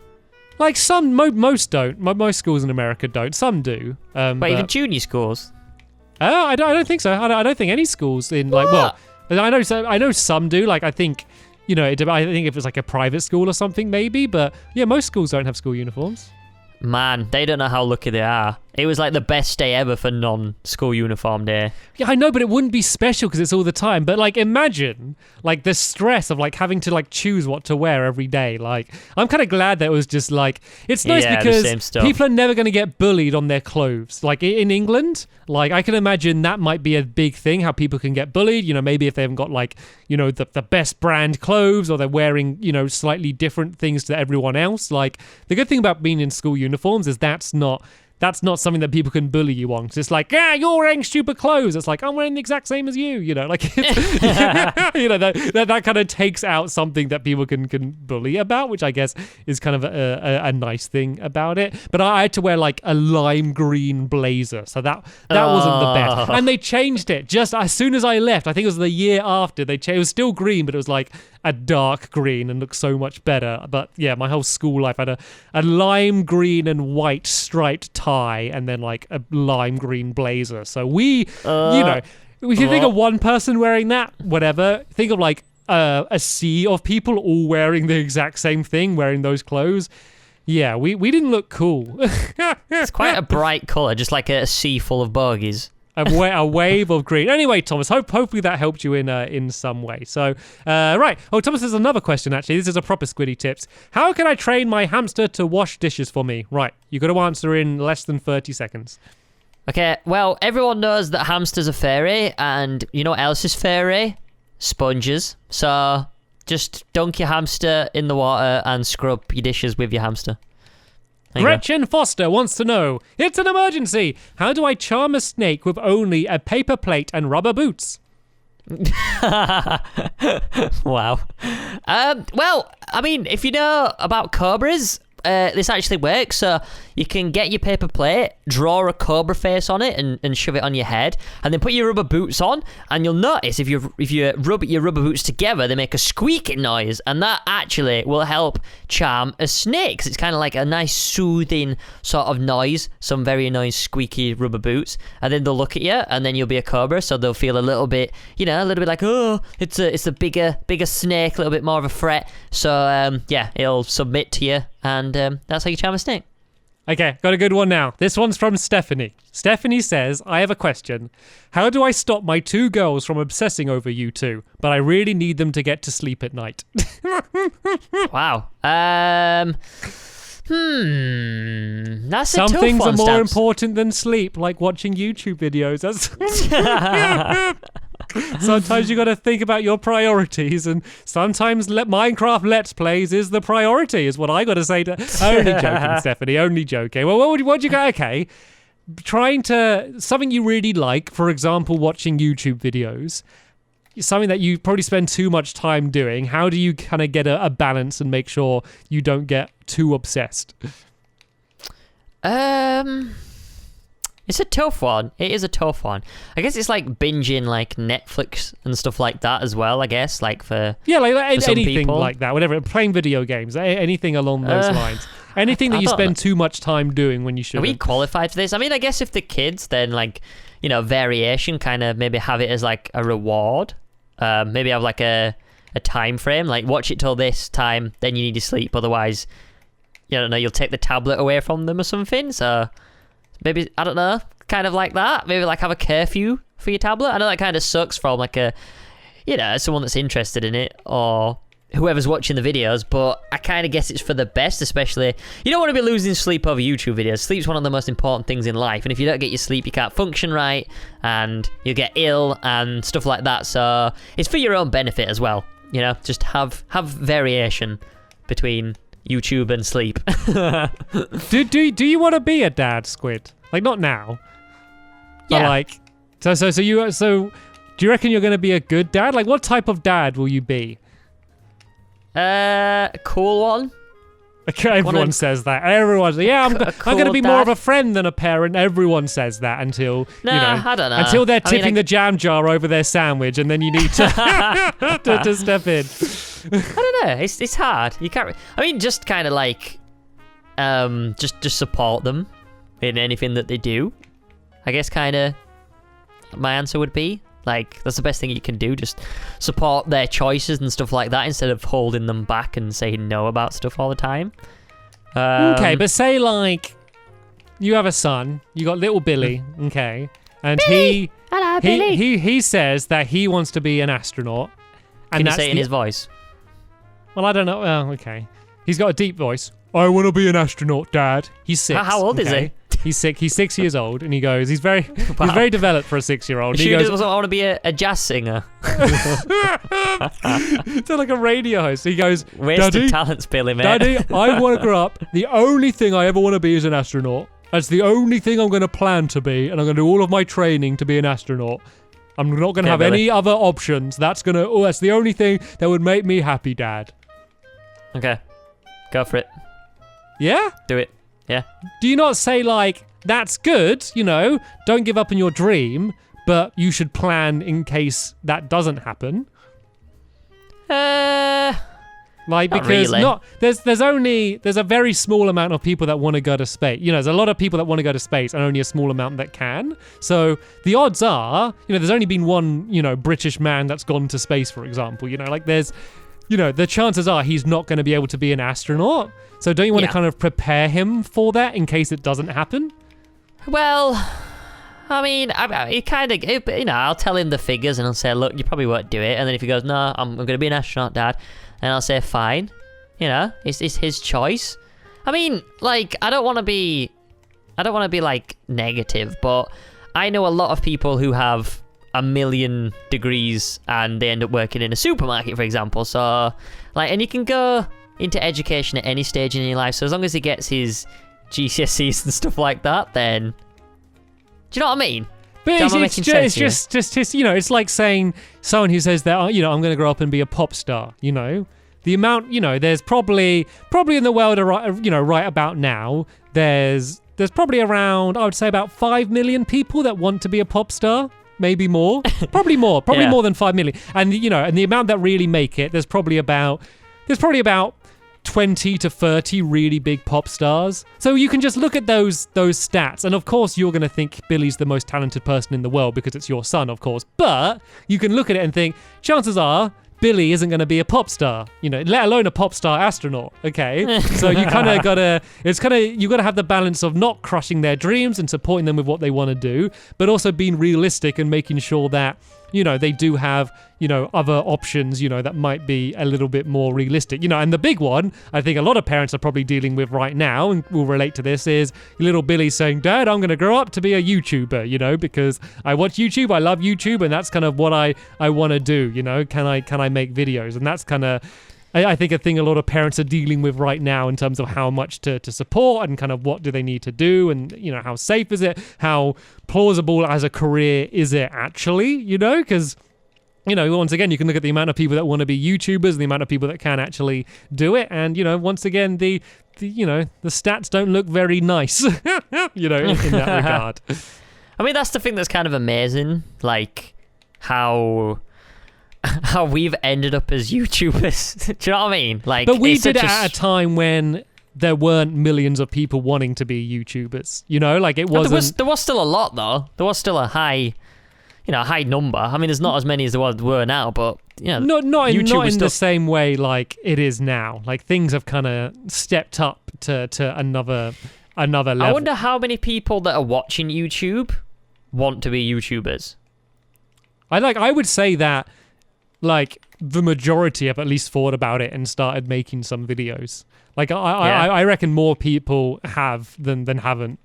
Like most don't. Most schools in America don't. Some do.
But even junior schools?
I don't think so. I don't think any schools in like.
What?
Well, I know some do. Like I think, I think if it's like a private school or something, maybe. But yeah, most schools don't have school uniforms.
Man, they don't know how lucky they are. It was like the best day ever for non-school uniform day.
Yeah, I know, but it wouldn't be special because it's all the time. But like, imagine like the stress of like having to like choose what to wear every day. Like, I'm kind of glad that it was just like, it's nice because people are never going to get bullied on their clothes. Like in England, like I can imagine that might be a big thing, how people can get bullied. Maybe if they haven't got like, the best brand clothes, or they're wearing, slightly different things to everyone else. Like the good thing about being in school uniforms is that's not something that people can bully you on. 'Cause it's like, you're wearing stupid clothes. It's like, I'm wearing the exact same as you. Like, that kind of takes out something that people can bully about, which I guess is kind of a nice thing about it. But I had to wear like a lime green blazer, so that wasn't the best. And they changed it just as soon as I left. I think it was the year after they changed. It was still green, but it was like a dark green and looked so much better. But yeah, my whole school life had a lime green and white striped tie, and then like a lime green blazer. So if you think of one person wearing that, whatever, think of like a sea of people all wearing the exact same thing, wearing those clothes. Yeah, we didn't look cool.
It's quite a bright colour, just like a sea full of bogies.
A wave of green. Anyway, Thomas, hopefully that helped you in some way. So, right. Oh, Thomas, there's another question, actually. This is a proper Squiddy tips. How can I train my hamster to wash dishes for me? Right. You got to answer in less than 30 seconds.
Okay, well, everyone knows that hamsters are fairy, and you know what else is fairy? Sponges. So, just dunk your hamster in the water and scrub your dishes with your hamster.
Gretchen Foster wants to know, it's an emergency. How do I charm a snake with only a paper plate and rubber boots?
Wow. Well, I mean, if you know about cobras, this actually works. So you can get your paper plate, draw a cobra face on it, and shove it on your head, and then put your rubber boots on, and you'll notice if you rub your rubber boots together, they make a squeaking noise, and that actually will help charm a snake, 'cause it's kind of like a nice soothing sort of noise, some very nice squeaky rubber boots, and then they'll look at you, and then you'll be a cobra, so they'll feel a little bit like, oh, it's a bigger snake, a little bit more of a threat. So yeah, it'll submit to you, and that's how you charm a snake.
Okay, got a good one now. This one's from Stephanie. Stephanie says, I have a question. How do I stop my two girls from obsessing over you two, but I really need them to get to sleep at night?
Wow. That's a tough one,
Some things are more
Stamps.
important than sleep, like watching YouTube videos. Sometimes you got to think about your priorities, and sometimes Minecraft Let's Plays is the priority, is what I got to say. Only joking, Stephanie. Only joking. Well, what'd you go? Okay. something you really like, for example, watching YouTube videos, something that you probably spend too much time doing. How do you kind of get a balance and make sure you don't get too obsessed?
It's a tough one. It is a tough one. I guess it's like binging like Netflix and stuff like that as well, I guess, like for
anything
people.
like that, whatever, playing video games, anything along those lines. Anything that you spend too much time doing when you should.
Are we qualified for this? I mean, I guess if the kids, then like, variation, kind of maybe have it as like a reward. Maybe have like a time frame, like watch it till this time, then you need to sleep, otherwise, you'll take the tablet away from them or something. So maybe, I don't know, kind of like that. Maybe like have a curfew for your tablet. I know that kind of sucks from like someone that's interested in it or whoever's watching the videos, but I kind of guess it's for the best, especially, you don't want to be losing sleep over YouTube videos. Sleep's one of the most important things in life, and if you don't get your sleep, you can't function right, and you'll get ill and stuff like that, so it's for your own benefit as well, just have variation between YouTube and sleep.
Do you want to be a dad, Squid? Like, not now.
Yeah.
But like, so do you reckon you're going to be a good dad? Like, what type of dad will you be?
Cool one.
Everyone says that. Everyone's I'm going to be more of a friend than a parent. Everyone says that until
I don't know.
Until they're tipping the jam jar over their sandwich, and then you need to to step in.
I don't know. It's hard. You can't. I mean, just kind of like, just support them in anything that they do. I guess kind of my answer would be. Like, that's the best thing you can do, just support their choices and stuff like that instead of holding them back and saying no about stuff all the time.
Okay, but say, like, you have a son, you got little Billy, okay, and Billy!
Hello, Billy!
He says that he wants to be an astronaut. And
can you say it in his voice?
Well, I don't know. Oh, okay. He's got a deep voice. I want to be an astronaut, Dad. He's 6.
How old is he?
He's 6. He's 6 years old, and he goes. He's very developed for a 6-year-old.
He goes, I want to be a jazz singer.
It's like a radio host. He goes,
wasted talents, Billy, mate.
Daddy, I want to grow up. The only thing I ever want to be is an astronaut. That's the only thing I'm going to plan to be, and I'm going to do all of my training to be an astronaut. I'm not going to have any other options. That's the only thing that would make me happy, Dad.
Okay, go for it.
Yeah?
Do it. Yeah.
Do you not say, like, that's good, don't give up on your dream, but you should plan in case that doesn't happen? Like, because
really.
there's a very small amount of people that want to go to space. There's a lot of people that want to go to space and only a small amount that can. So the odds are, there's only been one, British man that's gone to space, for example. There's, the chances are he's not going to be able to be an astronaut. So don't you want to kind of prepare him for that in case it doesn't happen?
Well, I mean, I'll tell him the figures and I'll say, look, you probably won't do it. And then if he goes, no, I'm going to be an astronaut, Dad, and I'll say, fine. It's his choice. I mean, like, I don't want to be like negative, but I know a lot of people who have 1 million degrees and they end up working in a supermarket, for example. So, like, and you can go into education at any stage in your life. So as long as he gets his GCSEs and stuff like that, then do you know what I mean?
But it's just it's like saying someone who says that I'm going to grow up and be a pop star. The amount there's probably in the world right about now there's probably around, I would say, about 5 million people that want to be a pop star. Maybe more, probably more than 5 million. And and the amount that really make it, there's probably about 20 to 30 really big pop stars. So you can just look at those stats, and of course you're going to think Billy's the most talented person in the world because it's your son, of course. But you can look at it and think, chances are Billy isn't going to be a pop star, let alone a pop star astronaut. Okay, so you kind of gotta you gotta have the balance of not crushing their dreams and supporting them with what they want to do, but also being realistic and making sure that they do have other options that might be a little bit more realistic. And the big one I think a lot of parents are probably dealing with right now and will relate to this is little Billy saying, Dad, I'm going to grow up to be a YouTuber, because I watch YouTube, I love YouTube, and that's kind of what I want to do. Can I make videos? And that's kind of I think a thing a lot of parents are dealing with right now in terms of how much to support and kind of what do they need to do, and how safe is it, how plausible as a career is it actually, because once again, you can look at the amount of people that want to be YouTubers and the amount of people that can actually do it. And, once again, the stats don't look very nice, in that regard.
I mean, that's the thing that's kind of amazing, like how we've ended up as YouTubers. Do you know what I mean? Like,
but we did it at a time when there weren't millions of people wanting to be YouTubers. Like it wasn't.
There was still a lot though. There was still a high number. I mean, there's not as many as there were now, but
not in the same way like it is now. Like things have kind of stepped up to another level.
I wonder how many people that are watching YouTube want to be YouTubers.
I would say that like the majority have at least thought about it and started making some videos. Like I reckon more people have than haven't.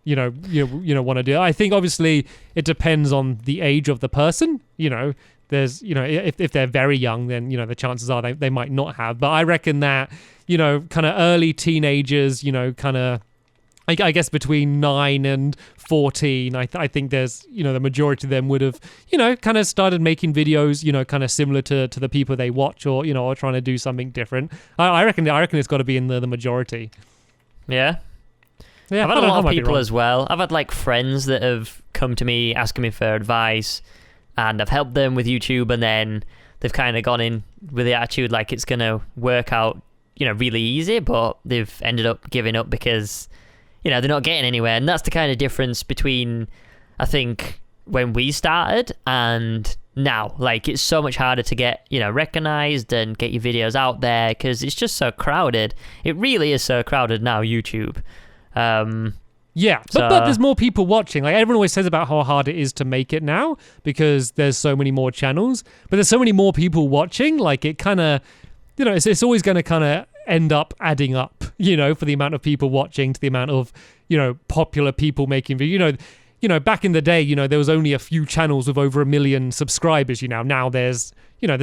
Want to do it. I think obviously it depends on the age of the person. There's if they're very young, then the chances are they might not have. But I reckon that kind of early teenagers, kind of I guess between 9 and 14, I think there's the majority of them would have kind of started making videos kind of similar to the people they watch, or or trying to do something different. I reckon it's got to be in the majority.
Yeah.
Yeah,
I've had a lot of people as well. I've had like friends that have come to me asking me for advice, and I've helped them with YouTube, and then they've kind of gone in with the attitude like it's going to work out, really easy, but they've ended up giving up because, they're not getting anywhere. And that's the kind of difference between, I think, when we started and now. Like, it's so much harder to get, recognized and get your videos out there because it's just so crowded. It really is so crowded now, YouTube.
Yeah, but there's more people watching. Like everyone always says about how hard it is to make it now because there's so many more channels, but there's so many more people watching. Like it kind of, it's always going to kind of end up adding up, for the amount of people watching to the amount of, popular people making videos. Back in the day, there was only a few channels with over 1 million subscribers. Now there's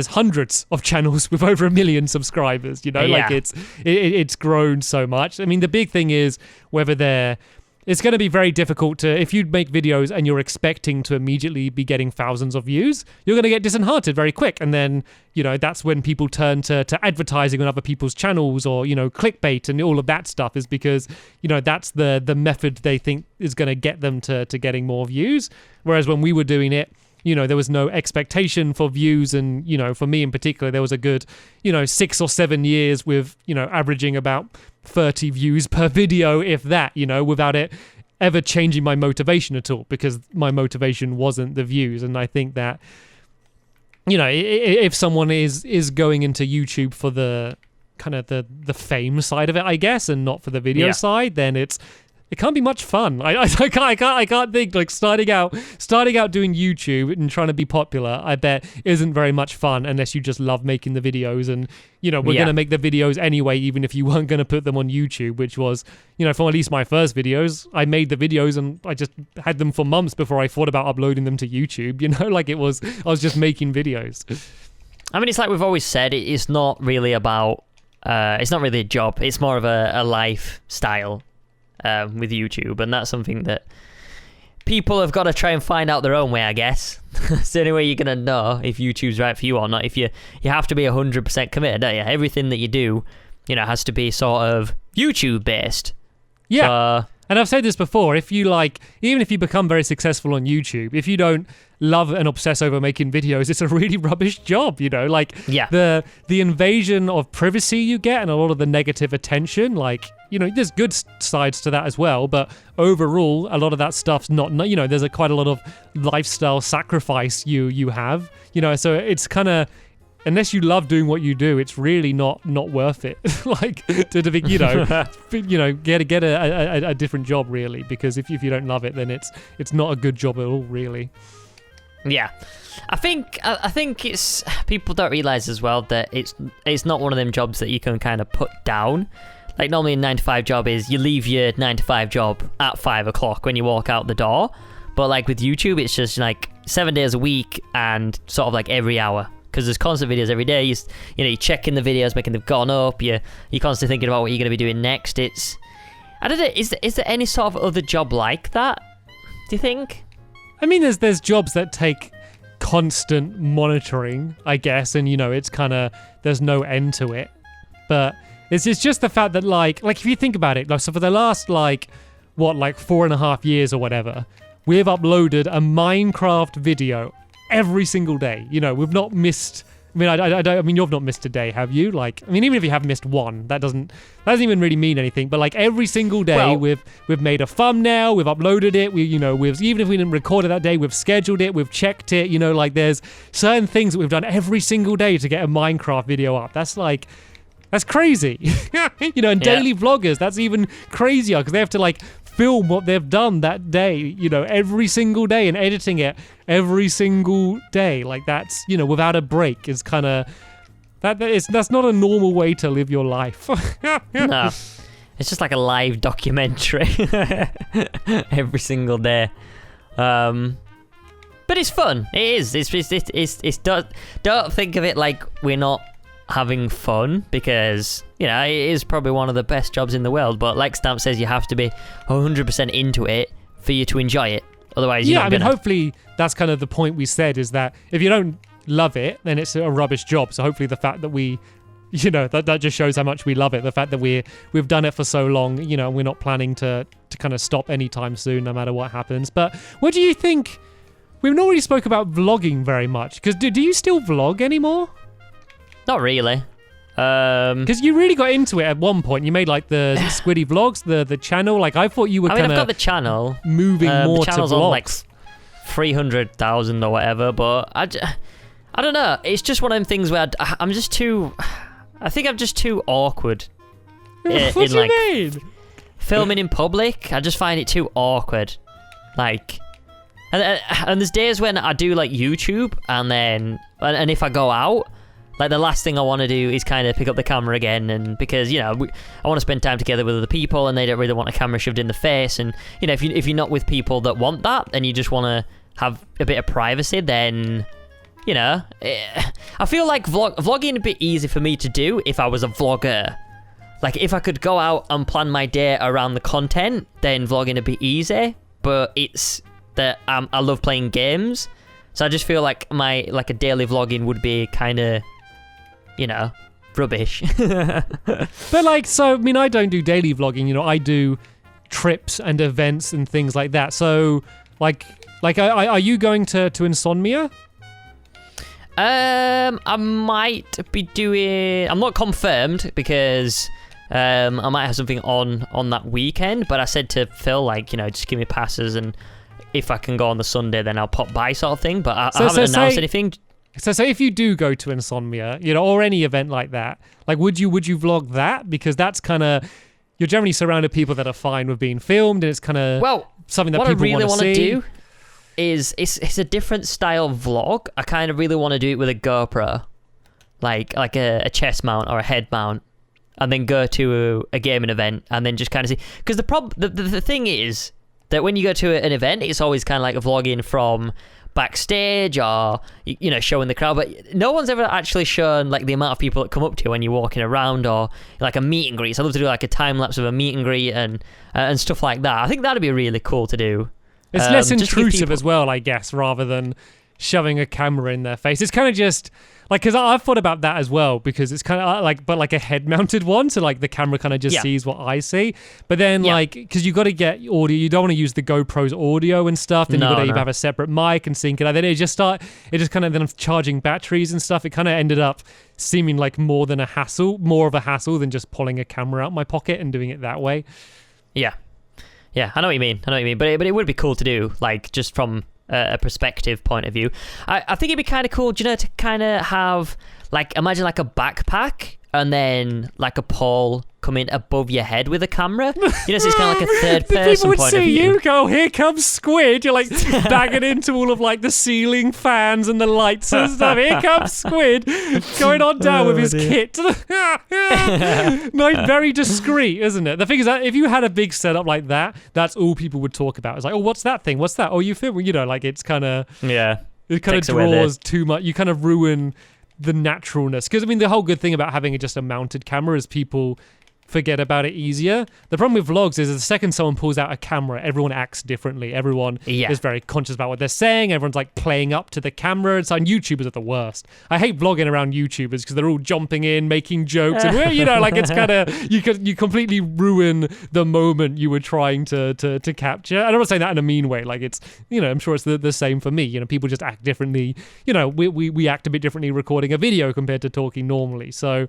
hundreds of channels with over 1 million subscribers. Like it's grown so much. I mean, the big thing is whether it's going to be very difficult to, if you make videos and you're expecting to immediately be getting thousands of views, you're going to get disheartened very quick. And then, that's when people turn to advertising on other people's channels or, clickbait and all of that stuff is because, that's the method they think is going to get them to getting more views. Whereas when we were doing it, there was no expectation for views. And, for me in particular, there was a good, 6 or 7 years with, averaging about 30 views per video, if that, without it ever changing my motivation at all, because my motivation wasn't the views. And I think that, if someone is going into YouTube for the kind of the fame side of it, I guess, and not for the video side, then it can't be much fun. I can't think like starting out doing YouTube and trying to be popular. I bet isn't very much fun unless you just love making the videos. And we're gonna make the videos anyway, even if you weren't gonna put them on YouTube. Which was, for at least my first videos, I made the videos and I just had them for months before I thought about uploading them to YouTube. Like I was just making videos.
I mean, it's like we've always said, it's not really about. It's not really a job. It's more of a lifestyle. With YouTube, and that's something that people have got to try and find out their own way, I guess. It's the only way you're gonna know if YouTube's right for you or not. If you have to be 100% committed, don't you? Everything that you do, has to be sort of YouTube based.
Yeah. And I've said this before, even if you become very successful on YouTube, if you don't love and obsess over making videos, it's a really rubbish job, the invasion of privacy you get and a lot of the negative attention, there's good sides to that as well, but overall, a lot of that stuff's not, there's quite a lot of lifestyle sacrifice you have, so it's kind of, unless you love doing what you do, it's really not worth it. To be, get a different job really, because if you don't love it, then it's not a good job at all, really.
Yeah, I think it's people don't realize as well that it's not one of them jobs that you can kind of put down. Like normally a 9-to-5 job is you leave your 9-to-5 job at 5 o'clock when you walk out the door, but like with YouTube, it's just like 7 days a week and sort of like every hour because there's constant videos every day. You're checking the videos, making them gone up. You're constantly thinking about what you're going to be doing next. I don't know. Is there any sort of other job like that? Do you think?
I mean, there's jobs that take constant monitoring, I guess, and it's kind of there's no end to it. But it's just the fact that like if you think about it, like so for the last 4.5 years or whatever, we've uploaded a Minecraft video every single day. We've not missed. I mean, you've not missed a day, have you? Even if you have missed one, that doesn't even really mean anything. But every single day, we've made a thumbnail, we've uploaded it. We've even if we didn't record it that day, we've scheduled it, we've checked it. There's certain things that we've done every single day to get a Minecraft video up. That's crazy. And daily vloggers, that's even crazier because they have to film what they've done that day, every single day and editing it every single day. That's, without a break is kind of, that's not a normal way to live your life.
No, it's just like a live documentary every single day. But it's fun. It is. It's don't think of it like we're not having fun, because it is probably one of the best jobs in the world, but like Stamp says, you have to be 100% into it for you to enjoy it, otherwise you're not gonna.
Hopefully that's kind of the point we said, is that if you don't love it, then it's a rubbish job. So hopefully the fact that we that just shows how much we love it, the fact that we've done it for so long, we're not planning to kind of stop anytime soon, no matter what happens. But what do you think? We've not really spoke about vlogging very much, because do you still vlog anymore?
Not really.
Because you really got into it at one point. You made the Squiddy vlogs, the channel. I thought you were kind of.
I've got the channel.
Moving more
the channel's
to vlogs.
on 300,000 or whatever, but I don't know. It's just one of them things where I'm just too. I think I'm just too awkward.
What do you mean?
Filming in public, I just find it too awkward. And there's days when I do YouTube, and if I go out. The last thing I want to do is kind of pick up the camera again, and because I want to spend time together with other people, and they don't really want a camera shoved in the face. And if you're not with people that want that, and you just want to have a bit of privacy, then I feel like vlogging would be easy for me to do if I was a vlogger. If I could go out and plan my day around the content, then vlogging would be easy. But it's that I love playing games, so I just feel like a daily vlogging would be kind of rubbish.
But I don't do daily vlogging. I do trips and events and things like that. So are you going to Insomnia?
I might be doing. I'm not confirmed because I might have something on that weekend. But I said to Phil, just give me passes, and if I can go on the Sunday, then I'll pop by, sort of thing. But I haven't announced anything.
So say if you do go to Insomnia, or any event like that, would you vlog that? Because that's kind of, you're generally surrounded people that are fine with being filmed, and it's kind of something that people want to see. What I really want to do
is it's a different style vlog. I kind of really want to do it with a GoPro, like a chest mount or a head mount, and then go to a gaming event and then just kind of see. Because the thing is that when you go to an event, it's always kind of like a vlogging from backstage or showing the crowd, but no one's ever actually shown the amount of people that come up to you when you're walking around, or a meet and greet. So I'd love to do a time lapse of a meet and greet and stuff like that. I think that'd be really cool to do.
It's less intrusive as well, I guess, rather than shoving a camera in their face. It's kind of just because I've thought about that as well, because it's kind of but a head mounted one, so the camera kind of just sees what I see. But then because you got to get audio, you don't want to use the GoPro's audio and stuff. Then you got to have a separate mic and sync it. And then it just kind of then charging batteries and stuff. It kind of ended up seeming more of a hassle than just pulling a camera out my pocket and doing it that way.
Yeah, I know what you mean. But it would be cool to do, just from a perspective point of view. I think it'd be kind of cool, to kind of have imagine a backpack and then a pole coming above your head with a camera. So it's kind of a third person point of view.
People would see you go, here comes Squid. You're banging into all of the ceiling fans and the lights and stuff. Here comes Squid going on down with his kit. Very discreet, isn't it? The thing is that if you had a big setup like that, that's all people would talk about. It's oh, what's that thing? What's that? Oh, you film? It's kind of...
Yeah.
It kind of draws too much. You kind of ruin the naturalness. Because I mean, the whole good thing about having just a mounted camera is people forget about it easier. The problem with vlogs is the second someone pulls out a camera, everyone acts differently. Everyone is very conscious about what they're saying. Everyone's like playing up to the camera. It's like YouTubers are the worst. I hate vlogging around YouTubers because they're all jumping in, making jokes, and like it's kind of you completely ruin the moment you were trying to capture. And I'm not saying that in a mean way. Like it's I'm sure it's the same for me. People just act differently. We act a bit differently recording a video compared to talking normally. So.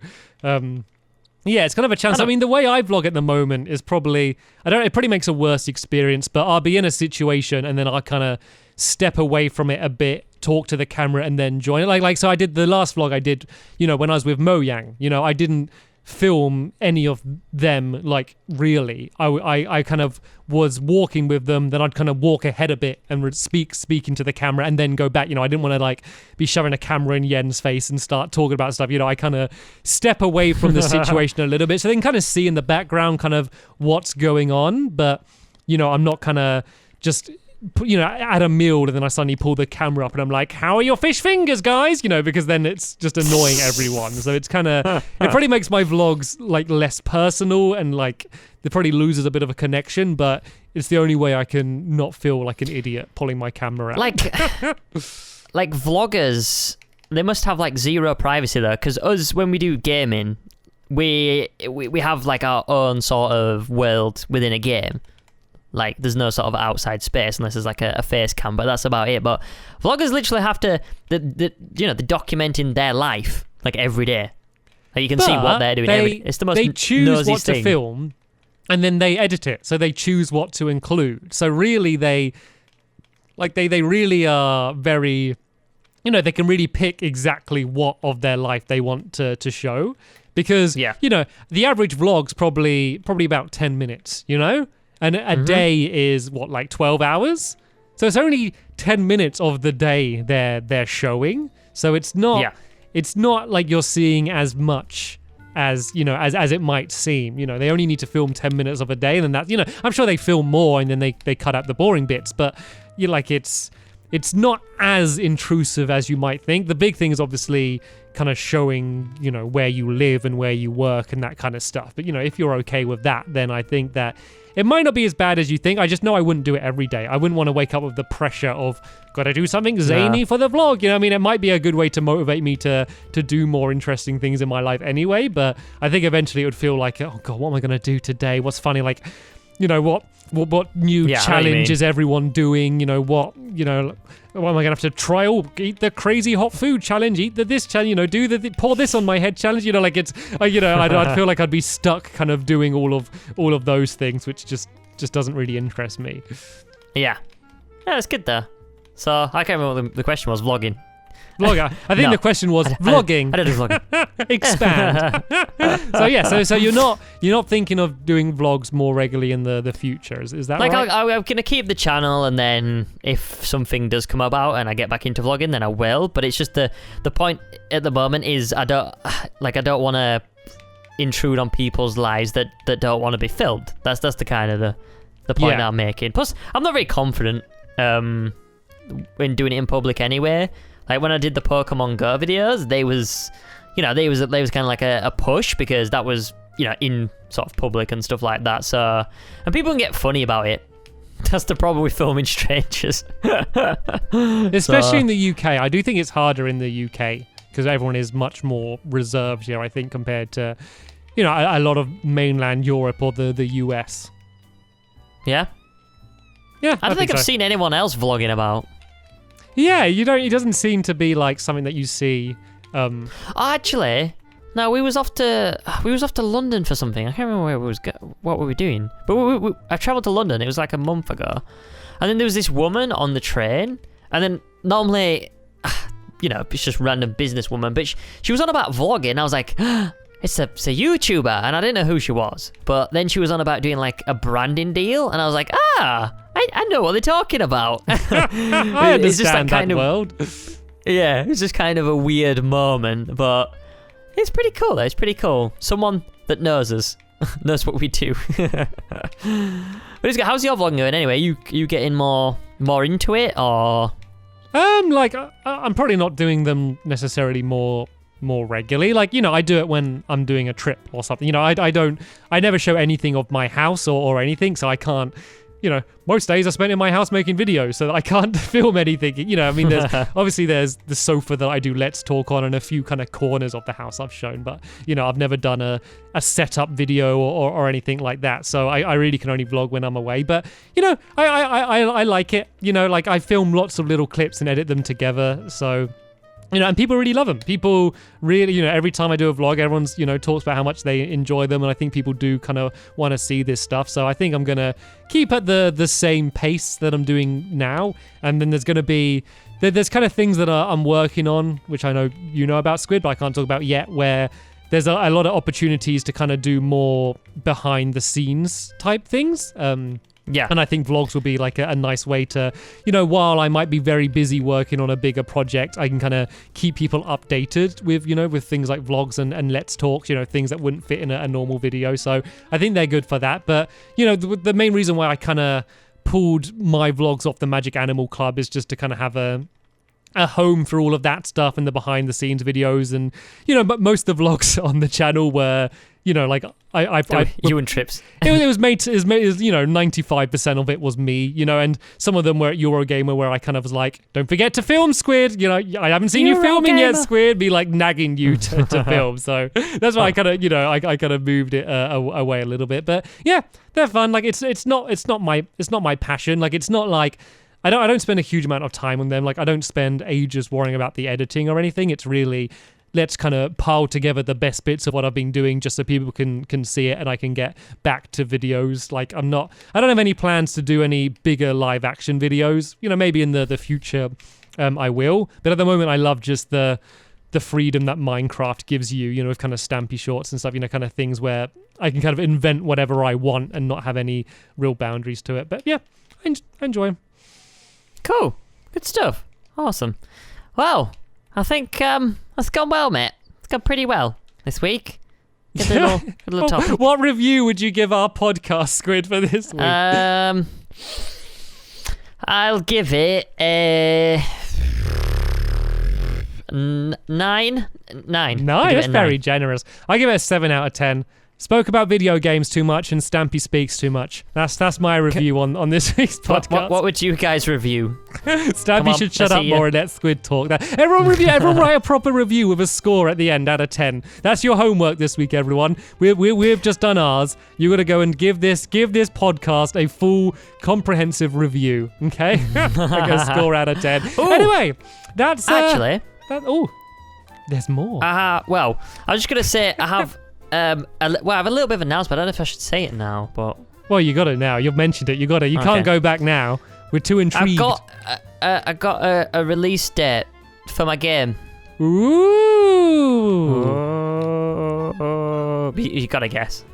Yeah, it's kind of a chance. I mean, the way I vlog at the moment is probably, it probably makes a worse experience, but I'll be in a situation and then I'll kind of step away from it a bit, talk to the camera and then join it. Like so I did the last vlog I did, when I was with Mojang, I didn't film any of them, like, really. I kind of was walking with them, then I'd kind of walk ahead a bit and would speak into the camera and then go back. I didn't want to like be shoving a camera in Yen's face and start talking about stuff. I kind of step away from the situation a little bit so they can kind of see in the background kind of what's going on, but I'm not kind of just at a meal and then I suddenly pull the camera up and I'm like, how are your fish fingers, guys? Because then it's just annoying everyone. So it's kind of, it probably makes my vlogs like less personal and like it probably loses a bit of a connection, but it's the only way I can not feel like an idiot pulling my camera out.
Like vloggers, they must have like zero privacy though, because us, when we do gaming, we have like our own sort of world within a game. Like, there's no sort of outside space unless there's like a face cam, but that's about it. But vloggers literally have to, they're documenting their life like every day. Like, you can see what they're doing. It's the most
they choose what
thing
to film, and then they edit it. So they choose what to include. So really, they really are very, they can really pick exactly what of their life they want to show. Because the average vlog's probably about 10 minutes. And a day is like 12 hours? So it's only 10 minutes of the day they're showing. So it's not like you're seeing as much as it might seem. They only need to film 10 minutes of a day, and then that I'm sure they film more and then they cut out the boring bits, but it's not as intrusive as you might think. The big thing is obviously kind of showing, where you live and where you work and that kind of stuff. But if you're okay with that, then I think that it might not be as bad as you think. I just know I wouldn't do it every day. I wouldn't want to wake up with the pressure of, gotta do something zany for the vlog. It might be a good way to motivate me to do more interesting things in my life anyway, but I think eventually it would feel like, oh God, what am I going to do today? What's funny? Like, what new challenge is everyone doing? What am I gonna have to try? Eat the crazy hot food challenge, eat this challenge, do pour this on my head challenge. It's I'd feel like I'd be stuck kind of doing all of those things, which just doesn't really interest me.
Yeah, it's good though. So I can't remember what the question was. Vlogging.
Vlogger. I think the question was vlogging.
I don't do vlogging.
Expand. So you're not thinking of doing vlogs more regularly in the future. Is that
like
right?
I'm gonna keep the channel, and then if something does come about and I get back into vlogging, then I will. But it's just the point at the moment is I don't want to intrude on people's lives that don't want to be filmed. That's the kind of the point I'm making. Plus, I'm not very confident in doing it in public anyway. Like when I did the Pokemon Go videos, they was kind of like a push because that was, in sort of public and stuff like that. So, and people can get funny about it. That's the problem with filming strangers.
Especially in the UK. I do think it's harder in the UK because everyone is much more reserved here, I think, compared to, a lot of mainland Europe or the US.
Yeah?
Yeah,
I don't think I've seen anyone else vlogging about.
Yeah, it doesn't seem to be like something that you see.
Actually, no, we was off to London for something. I can't remember what we were doing. But I travelled to London. It was like a month ago, and then there was this woman on the train, and then normally, it's just random businesswoman, but she was on about vlogging. And I was like, it's a YouTuber, and I didn't know who she was. But then she was on about doing like a branding deal, and I was like, I know what they're talking about.
I understand it's just that kind of world.
Yeah, it's just kind of a weird moment, but it's pretty cool though. It's pretty cool. Someone that knows us, knows what we do. But how's your vlogging going anyway? You getting more into it, or?
I'm probably not doing them necessarily more more regularly. Like, I do it when I'm doing a trip or something. I never show anything of my house or anything, so I can't, most days I spend in my house making videos, so that I can't film anything. There's obviously there's the sofa that I do Let's Talk on and a few kind of corners of the house I've shown, but I've never done a setup video or anything like that. So I really can only vlog when I'm away. But I like it. I film lots of little clips and edit them together. So. And people really love them. People really, every time I do a vlog, everyone's, talks about how much they enjoy them. And I think people do kind of want to see this stuff. So I think I'm going to keep at the same pace that I'm doing now. And then there's going to be, there's kind of things that I'm working on, which I know you know about, Squid, but I can't talk about yet, where there's a lot of opportunities to kind of do more behind the scenes type things.
Yeah.
And I think vlogs will be like a nice way to, while I might be very busy working on a bigger project, I can kind of keep people updated with things like vlogs and Let's Talk, things that wouldn't fit in a normal video. So I think they're good for that. But, the main reason why I kind of pulled my vlogs off the Magic Animal Club is just to kind of have a home for all of that stuff and the behind the scenes videos. And, but most of the vlogs on the channel were, like
you and Trips.
It was made 95% of it was me, and some of them were at Eurogamer where I kind of was like, don't forget to film, Squid. I haven't seen you filming yet, Squid. Be like nagging you to film. So that's why I kind of, I kind of moved it away a little bit. But yeah, they're fun. Like it's not my passion. Like it's not like I don't spend a huge amount of time on them. Like I don't spend ages worrying about the editing or anything. It's really, let's kind of pile together the best bits of what I've been doing just so people can see it and I can get back to videos. Like I don't have any plans to do any bigger live action videos. Maybe in the future I will. But at the moment I love just the freedom that Minecraft gives you, with kind of Stampy shorts and stuff, kind of things where I can kind of invent whatever I want and not have any real boundaries to it. But yeah, I enjoy them.
Cool. Good stuff. Awesome. Well, I think that's gone well, mate. It's gone pretty well this week. Get a little topic.
What review would you give our podcast, Squid, for this week?
I'll give it a 9. 9.
That's very generous. I give it a 7 out of 10. Spoke about video games too much and Stampy speaks too much. That's my review on this week's podcast.
What would you guys review?
Stampy should shut up more and let Squid talk. Everyone write a proper review with a score at the end out of 10. That's your homework this week, everyone. We've just done ours. You got to go and give this podcast a full comprehensive review. Okay, like a score out of 10. Ooh. Anyway, that's
actually.
There's more.
Well, I was just gonna say I have. I have a little bit of an announcement. I don't know if I should say it now, but
well, you got it now. You've mentioned it. You got it. You can't go back now. We're too intrigued.
I got a release date for my game.
Ooh!
You gotta guess.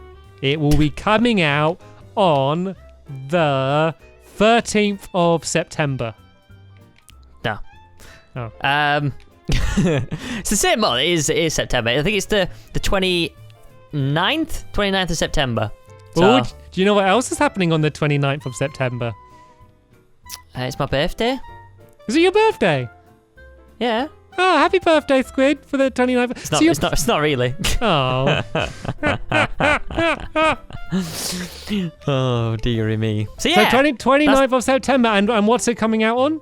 It will be coming out on the 13th of September.
No.
Oh.
It's the same month. It is September. I think it's the 29th of September. So,
do you know what else is happening on the 29th of September?
It's my birthday.
Is it your birthday?
Yeah.
Oh, happy birthday, Squid, for the 29th.
It's not really.
Oh.
Oh, dearie me. So yeah.
So 29th of September, and what's it coming out on?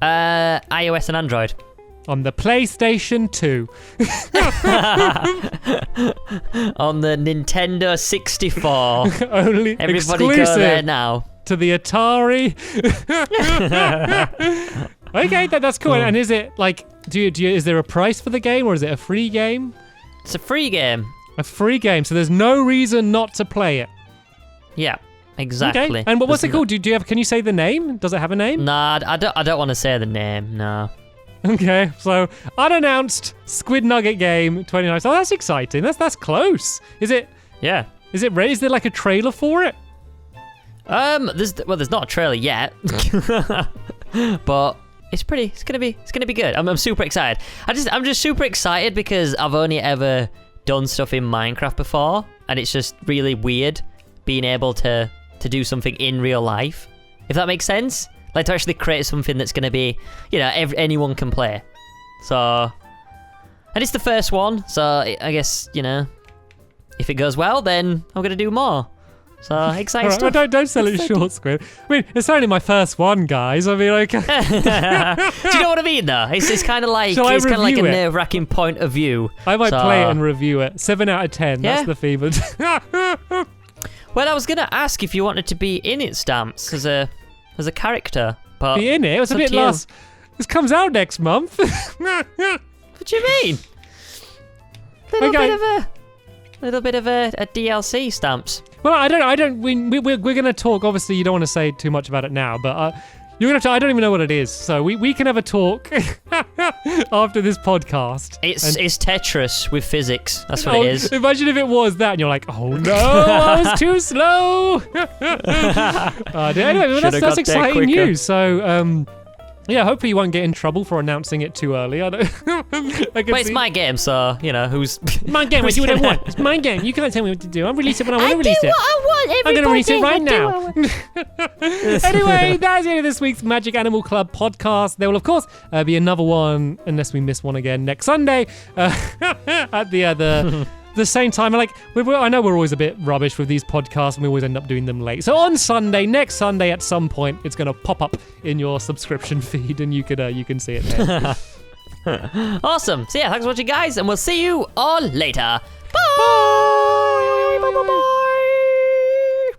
iOS and Android.
On the PlayStation 2.
On the Nintendo 64.
Only
Everybody
exclusive
go there now.
To the Atari. Okay, that's cool. And is it like, is there a price for the game or is it a free game?
It's a free game.
A free game, so there's no reason not to play it.
Yeah. Exactly.
Okay. And what's it called? Can you say the name? Does it have a name?
Nah, I don't want to say the name. No.
Okay, so unannounced Squid Nugget game 29. Oh, that's exciting. That's close. Is it?
Yeah.
Is there like a trailer for it?
There's not a trailer yet, but it's gonna be good. I'm super excited. I'm just super excited because I've only ever done stuff in Minecraft before, and it's just really weird being able to do something in real life, if that makes sense. Like to actually create something that's going to be, anyone can play. So, And it's the first one, so I guess, you know, if it goes well, then I'm going to do more. So, exciting stuff.
Well, don't sell it short, Squid. I mean, it's only my first one, guys. I mean, like...
Do you know what I mean, though? It's kind of like, a nerve-wracking point of view.
I might play it and review it. 7 out of 10.
Yeah.
That's the fever.
Well, I was going to ask if you wanted to be in it, Stamps, as a character. But
be in it? It was a bit last... This comes out next month.
What do you mean? Little bit of a DLC, Stamps.
Well, I don't. We're gonna talk. Obviously, you don't want to say too much about it now, but you're gonna have to. I don't even know what it is, so we can have a talk after this podcast.
It's Tetris with physics. That's what it is.
Imagine if it was that, and you're like, oh no, I was too slow. Anyway, well, that's exciting news. So. Yeah, hopefully you won't get in trouble for announcing it too early. But
it's my game, so, you know, who's...
My game, I do what I want. It's my game. You can't tell me what to do. I'll release it when I want to release it.
I do what I want,
I'm going to release it right now. Anyway, that's it for this week's Magic Animal Club podcast. There will, of course, be another one, unless we miss one again, next Sunday at the same time. Like, I know we're always a bit rubbish with these podcasts and we always end up doing them late. So on Sunday, next Sunday at some point, it's going to pop up in your subscription feed and you can see it there.
Awesome. So yeah, thanks for watching, guys, and we'll see you all later. Bye. Bye. Bye. Bye. Bye.